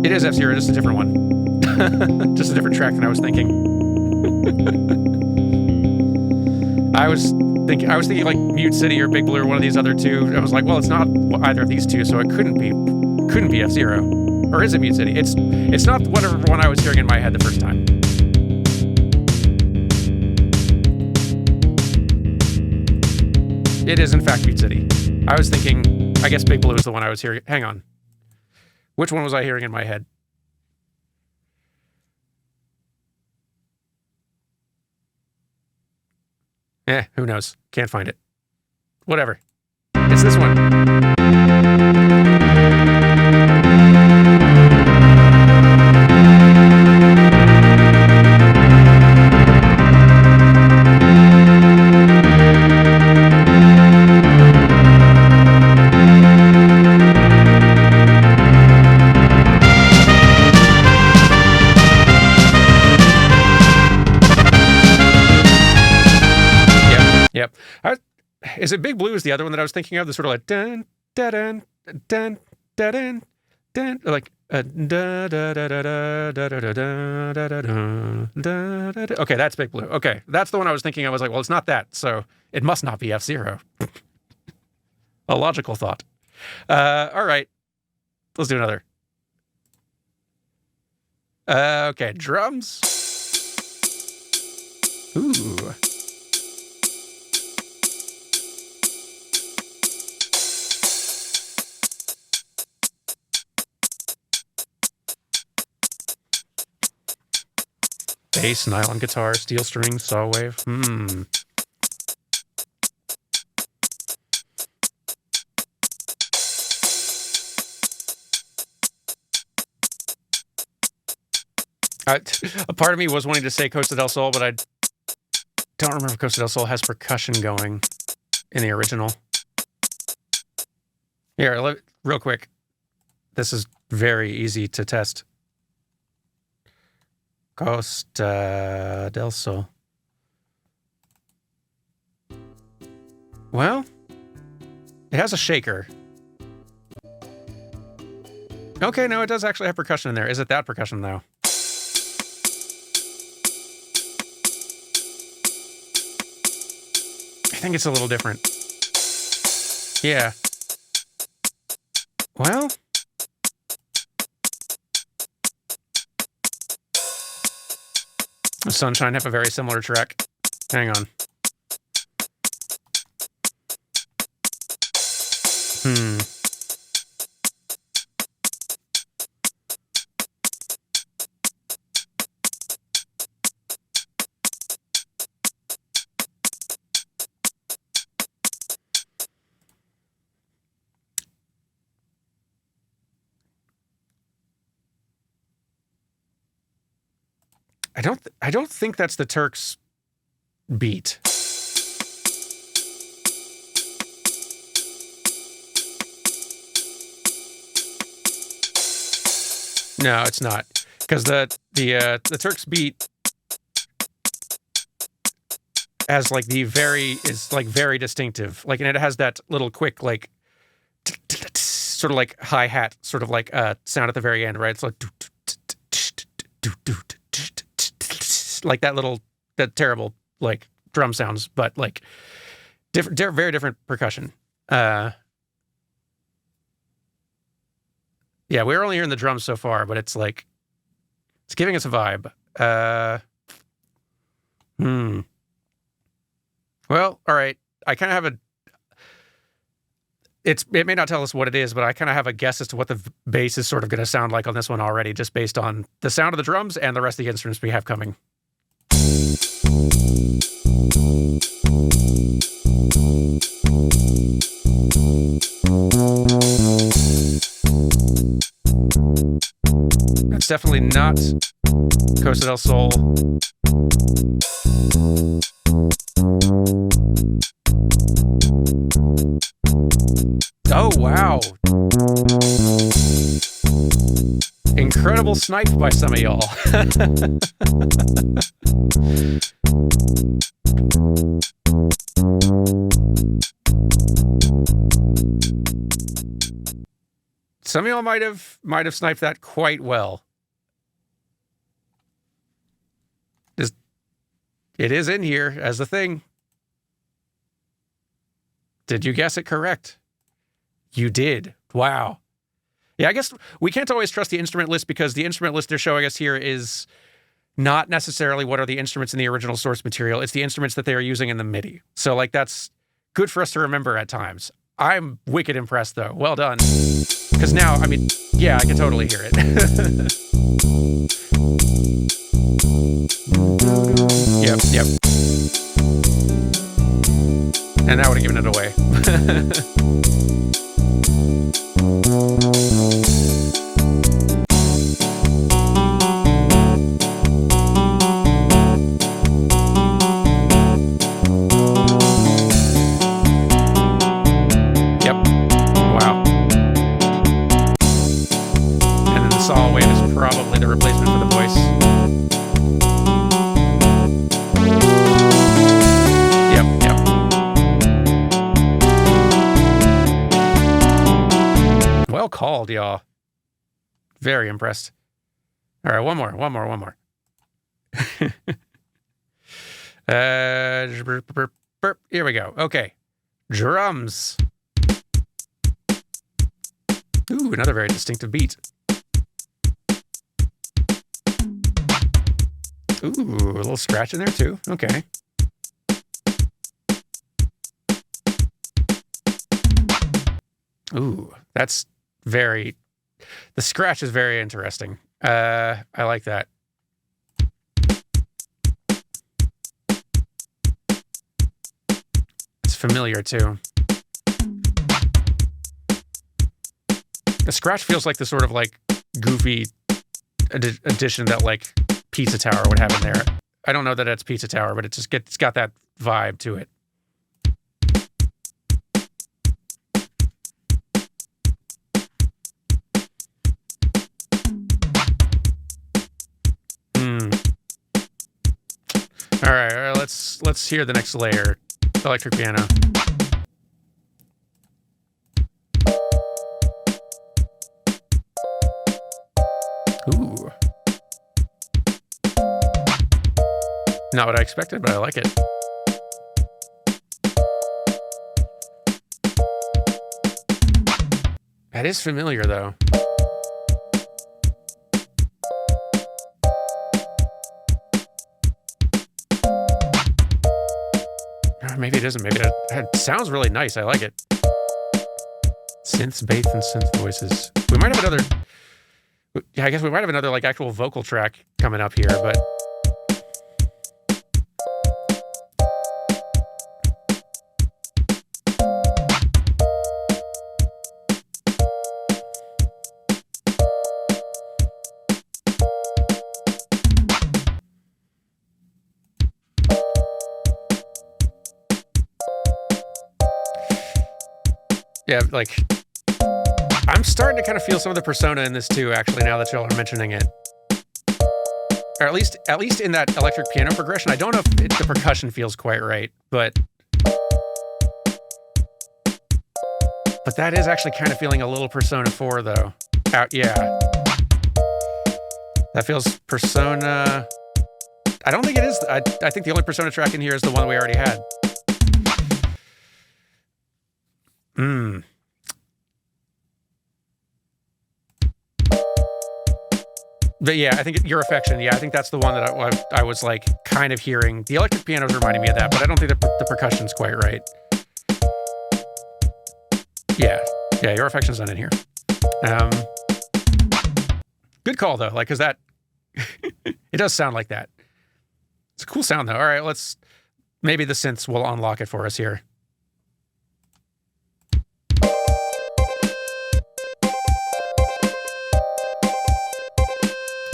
It is F-Zero, just a different one. Just a different track than I was thinking. I was thinking like Mute City or Big Blue or one of these other two. I was like, well, it's not either of these two, so it couldn't be F-Zero. Or is it Mute City? It's not whatever one I was hearing in my head the first time. It is in fact Mute City. I was thinking, I guess Big Blue is the one I was hearing. Hang on. Which one was I hearing in my head? Who knows? Can't find it. Whatever. It's this one. Yep. Is it Big Blue is the other one that I was thinking of? The sort of like dun dun dun dun dun dun like da da da da da da da da da. Okay, that's Big Blue. Okay, that's the one I was thinking. I was like, well, it's not that, so it must not be F-Zero. A logical thought. All right, let's do another. Okay, drums. Ooh. Bass, nylon guitar, steel string, saw wave. A part of me was wanting to say Costa del Sol, but I don't remember if Costa del Sol has percussion going in the original. Here, real quick. This is very easy to test. Costa del Sol. Well, it has a shaker. Okay, no, it does actually have percussion in there. Is it that percussion, though? I think it's a little different. Yeah. Well... Sunshine have a very similar track. Hang on. I don't think that's the Turks beat. No, it's not. Because the Turks beat as like very distinctive. Like, and it has that little quick like sort of like hi-hat sort of like sound at the very end, right? It's like that little that terrible like drum sounds, but like very different percussion. Yeah, we're only hearing the drums so far, but it's like it's giving us a vibe. Well, all right. I kind of have a. It may not tell us what it is, but I kind of have a guess as to what the bass is sort of going to sound like on this one already, just based on the sound of the drums and the rest of the instruments we have coming. It's definitely not Costa del Sol. Oh, wow. Incredible snipe by some of y'all. Some of y'all might have sniped that quite well. It is in here as a thing. Did you guess it correct? You did. Wow. Yeah, I guess we can't always trust the instrument list because the instrument list they're showing us here is not necessarily what are the instruments in the original source material. It's the instruments that they are using in the MIDI. So, like, that's good for us to remember at times. I'm wicked impressed, though. Well done. Because now, I mean, yeah, I can totally hear it. Yep. And that would have given it away. Yep. Wow. And then the saw wave is probably the replacement for the voice. Well called, y'all. Very impressed. All right, one more. Here we go. Okay. Drums. Ooh, another very distinctive beat. Ooh, a little scratch in there too. Okay. Ooh, that's the scratch is very interesting. I like that. It's familiar too. The scratch feels like the sort of like goofy addition that like Pizza Tower would have in there. I don't know that it's Pizza Tower, but it's got that vibe to it. All right, let's hear the next layer. Electric piano. Ooh. Not what I expected, but I like it. That is familiar, though. Maybe it isn't. Maybe it sounds really nice. I like it. Synths, bass, and synth voices. We might have another. Yeah, I guess we might have another like actual vocal track coming up here, but. Yeah, like, I'm starting to kind of feel some of the persona in this too, actually, now that y'all are mentioning it. Or at least in that electric piano progression. I don't know if the percussion feels quite right, but that is actually kind of feeling a little Persona 4, though. Yeah. That feels Persona... I don't think it is. I think the only Persona track in here is the one we already had. But yeah, I think Your Affection. Yeah, I think that's the one that I was like kind of hearing. The electric piano's reminding me of that, but I don't think the percussion's quite right. Yeah, Your Affection's not in here. Good call though, like, cause that it does sound like that. It's a cool sound though. All right, maybe the synths will unlock it for us here.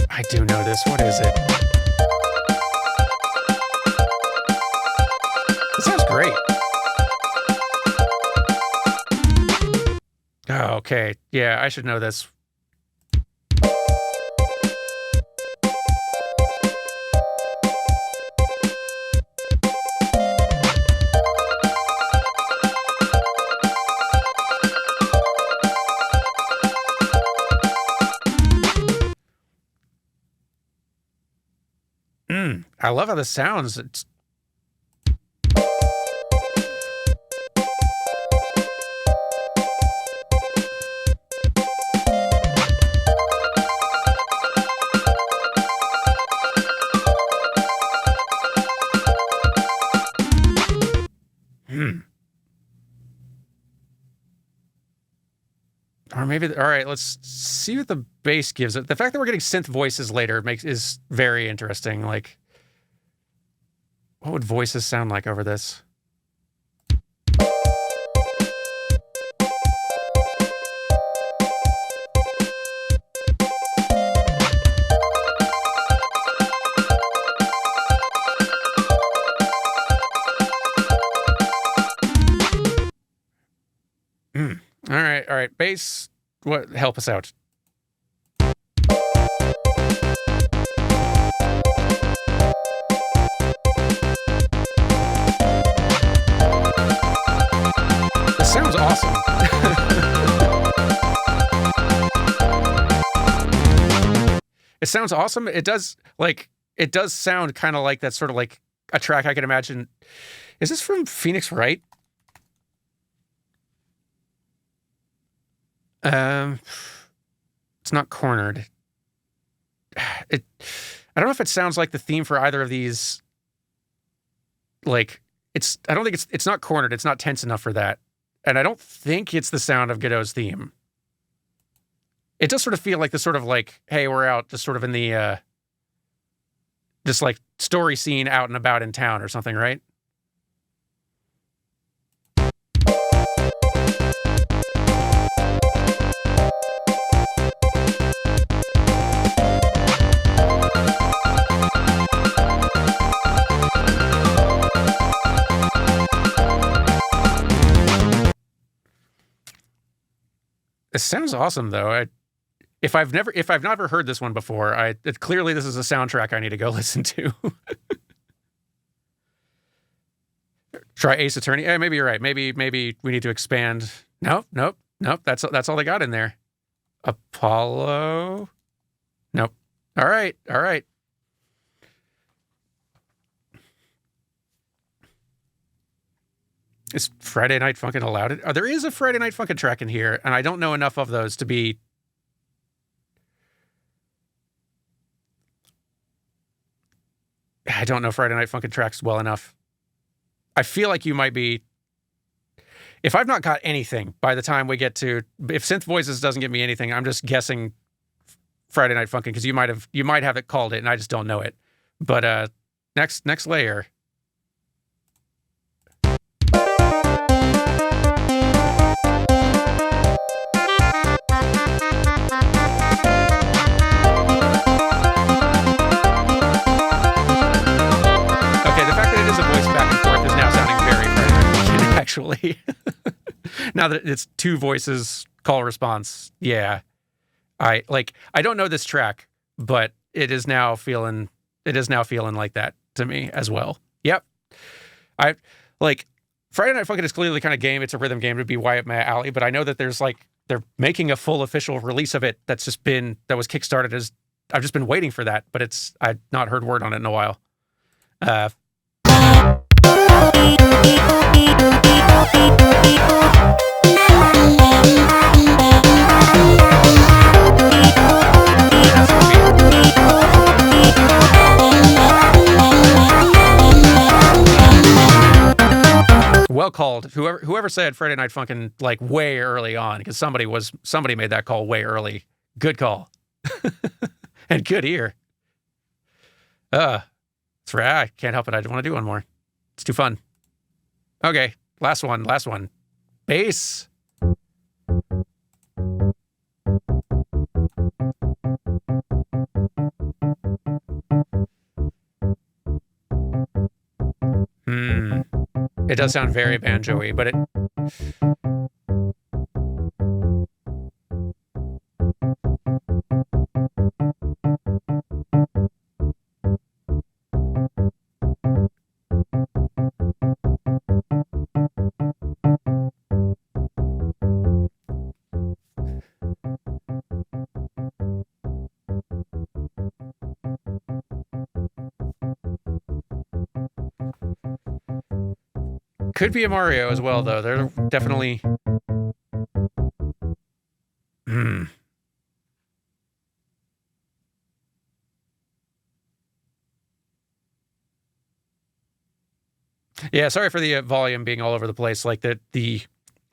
I do know this. What is it? It sounds great. Oh, okay. Yeah, I should know this. I love how this sounds. It's Or maybe, all right, let's see what the bass gives it. The fact that we're getting synth voices later is very interesting. Like, what would voices sound like over this? All right, bass, help us out. This sounds awesome. It sounds awesome. It does sound kind of like that, sort of like a track I can imagine. Is this from Phoenix Wright? It's not cornered. I don't know if it sounds like the theme for either of these. Like, I don't think it's not cornered. It's not tense enough for that. And I don't think it's the sound of Godot's theme. It does sort of feel like the sort of like, hey, we're out just sort of in the, just like story scene out and about in town or something, right? It sounds awesome, though. If I've never heard this one before, clearly this is a soundtrack I need to go listen to. Try Ace Attorney. Hey, maybe you're right. Maybe we need to expand. Nope. That's all they got in there. Apollo. Nope. All right. Is Friday Night Funkin' allowed it? Oh, there is a Friday Night Funkin' track in here, and I don't know enough of those to be... I don't know Friday Night Funkin' tracks well enough. I feel like you might be... If I've not got anything by the time we get to... If Synth Voices doesn't give me anything, I'm just guessing Friday Night Funkin' because you might have it called it, and I just don't know it. But next layer... Actually, now that it's two voices call response, yeah, I don't know this track, but it is now feeling like that to me as well. Yep, I like Friday Night Funkin' is clearly the kind of game. It's a rhythm game, to be right up my alley, but I know that there's they're making a full official release of it that was kickstarted as I've just been waiting for that, but I've not heard word on it in a while. Uh, well called. Whoever said Friday Night Funkin' like way early on, because somebody made that call way early. Good call. And good ear. It's right. I can't help it. I just want to do one more. It's too fun. Okay, last one. Bass. It does sound very banjo-y, but it... Could be a Mario as well, though. They're definitely... Yeah, sorry for the volume being all over the place. Like the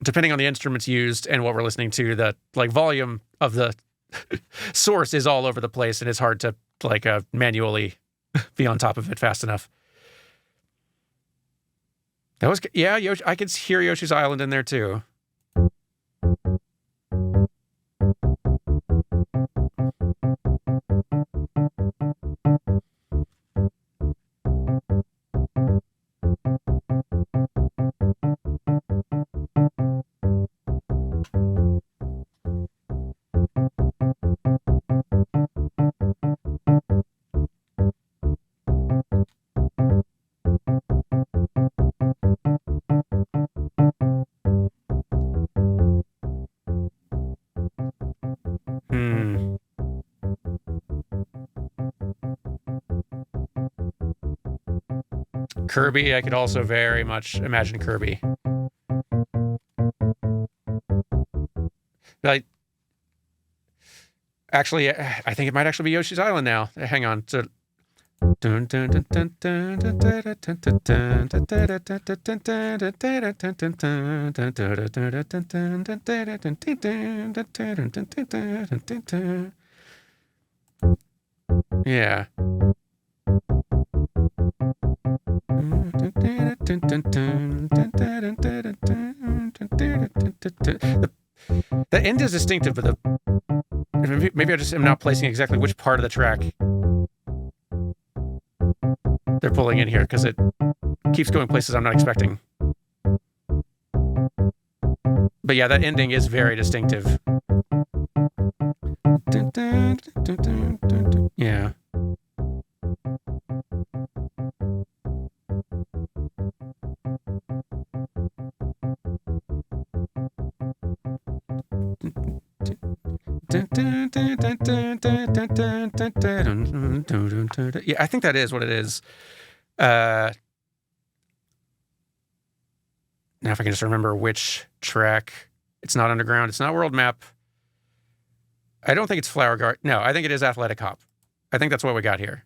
depending on the instruments used and what we're listening to, the like volume of the source is all over the place, and it's hard to like manually be on top of it fast enough. That was, yeah, Yoshi, I could hear Yoshi's Island in there too. Kirby, I could also very much imagine Kirby. Like, actually, I think it might actually be Yoshi's Island now. Hang on. So, yeah. The end is distinctive, but maybe I just am not placing exactly which part of the track they're pulling in here, because it keeps going places I'm not expecting. But yeah, that ending is very distinctive. Yeah. Yeah, I think that is what it is. Now, if I can just remember which track. It's not Underground. It's not World Map. I don't think it's Flower Garden. No, I think it is Athletic Hop. I think that's what we got here.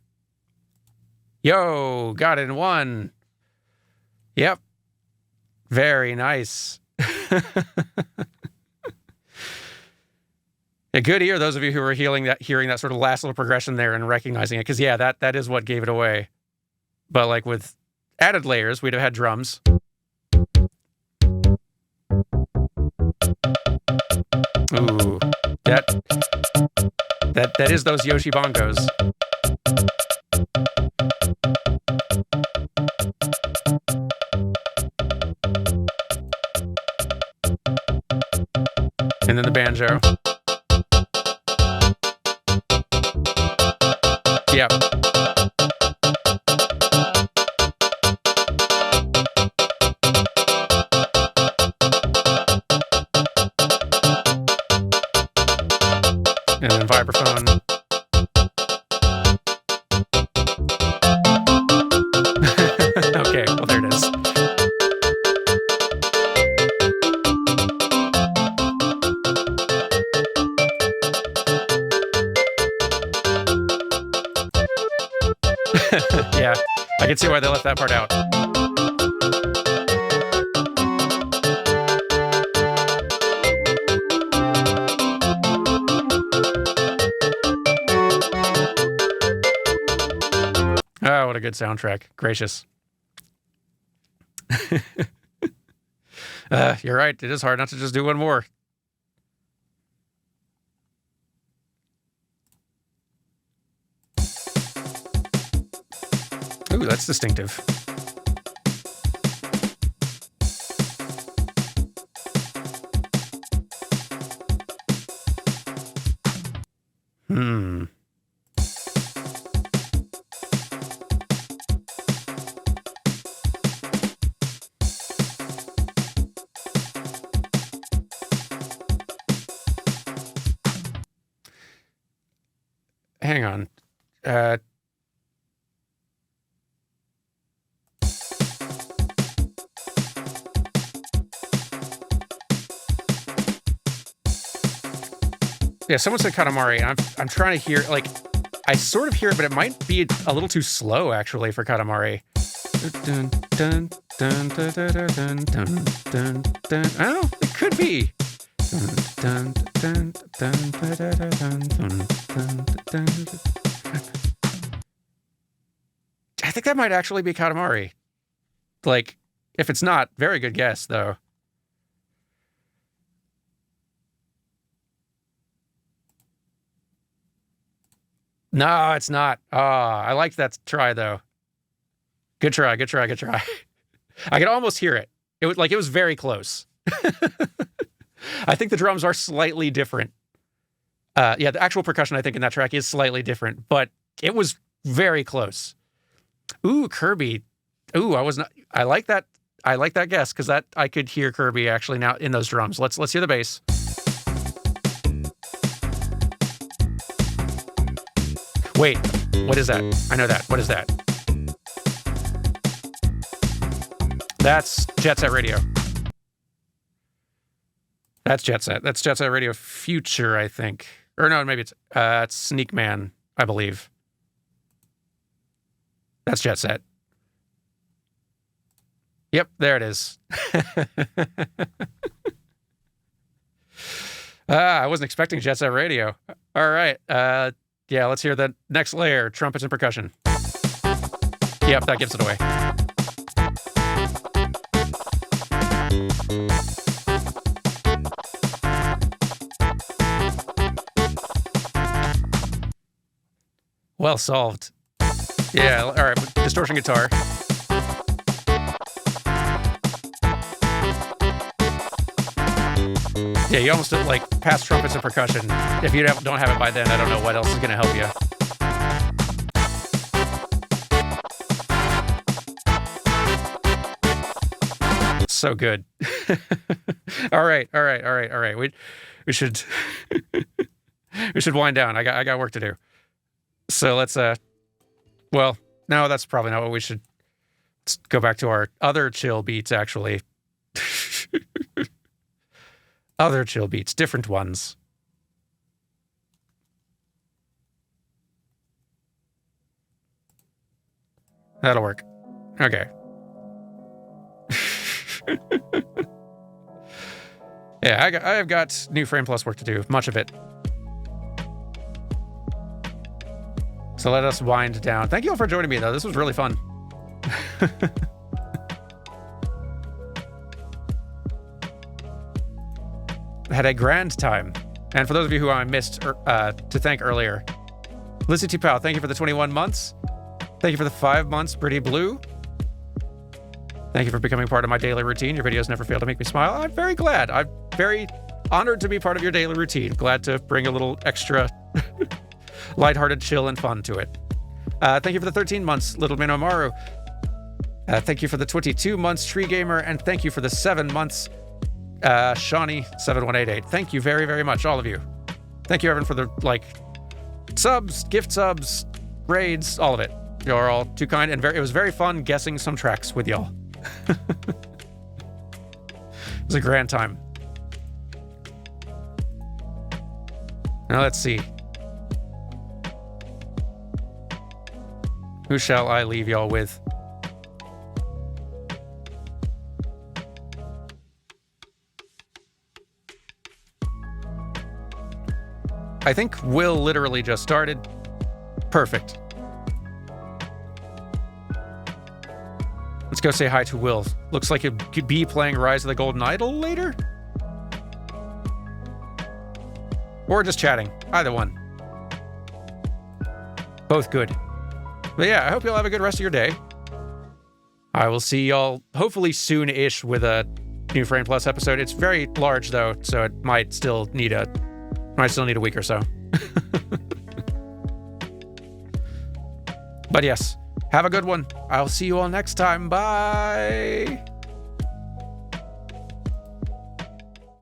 Yo, got it in one. Yep. Very nice. A good ear, those of you who are hearing that sort of last little progression there and recognizing it, because yeah, that is what gave it away. But like with added layers, we'd have had drums. Ooh, that is those Yoshi bongos. And then the banjo. Yep. And then vibraphone. can see why they left that part out. Oh, what a good soundtrack. Gracious. You're right. It is hard not to just do one more. Ooh, that's distinctive. Hang on. Yeah, someone said Katamari, and I'm trying to hear, like, I sort of hear it, but it might be a little too slow, actually, for Katamari. Dun, dun, dun, dun, dun, dun, dun, dun, dun. Oh, it could be. Dun, dun, dun, dun, dun, dun, dun, dun, dun, dun. I think that might actually be Katamari. Like, if it's not, very good guess, though. No, it's not. Oh, I liked that try, though. Good try, good try, good try. I could almost hear it. It was very close. I think the drums are slightly different. Yeah, the actual percussion, I think, in that track is slightly different, but it was very close. Ooh, Kirby. Ooh, I like that. I like that guess, because that I could hear Kirby actually now in those drums. Let's hear the bass. Wait, what is that? I know that. What is that? That's Jet Set Radio. That's Jet Set. That's Jet Set Radio Future, I think. Or no, maybe it's Sneak Man, I believe. That's Jet Set. Yep, there it is. I wasn't expecting Jet Set Radio. All right. Yeah, let's hear the next layer, trumpets and percussion. Yep, that gives it away. Well solved. Yeah, all right, distortion guitar. Yeah, you almost like past trumpets and percussion. If you don't have it by then, I don't know what else is going to help you. So good. All right. We should we should wind down. I got work to do. So let's well, no, that's probably not what we should. Let's go back to our other chill beats, actually. Other chill beats, different ones. That'll work. Okay. Yeah, I have got New Frame Plus work to do, much of it. So let us wind down. Thank you all for joining me, though. This was really fun. Had a grand time. And for those of you who I missed to thank earlier, Lizzie T. Powell, thank you for the 21 months. Thank you for the 5 months, Pretty Blue. Thank you for becoming part of my daily routine. Your videos never fail to make me smile. I'm very glad. I'm very honored to be part of your daily routine. Glad to bring a little extra lighthearted chill and fun to it. Thank you for the 13 months, Little Mino Maru. Thank you for the 22 months, Tree Gamer. And thank you for the 7 months, Shawnee7188. Thank you very, very much, all of you. Thank you, everyone, for the, subs, gift subs, raids, all of it. You're all too kind, and it was very fun guessing some tracks with y'all. It was a grand time. Now let's see. Who shall I leave y'all with? I think Will literally just started. Perfect. Let's go say hi to Will. Looks like it could be playing Rise of the Golden Idol later? Or just chatting. Either one. Both good. But yeah, I hope you'll have a good rest of your day. I will see y'all hopefully soon-ish with a new Frame Plus episode. It's very large though, so it might still need a week or so. But yes, have a good one. I'll see you all next time. Bye.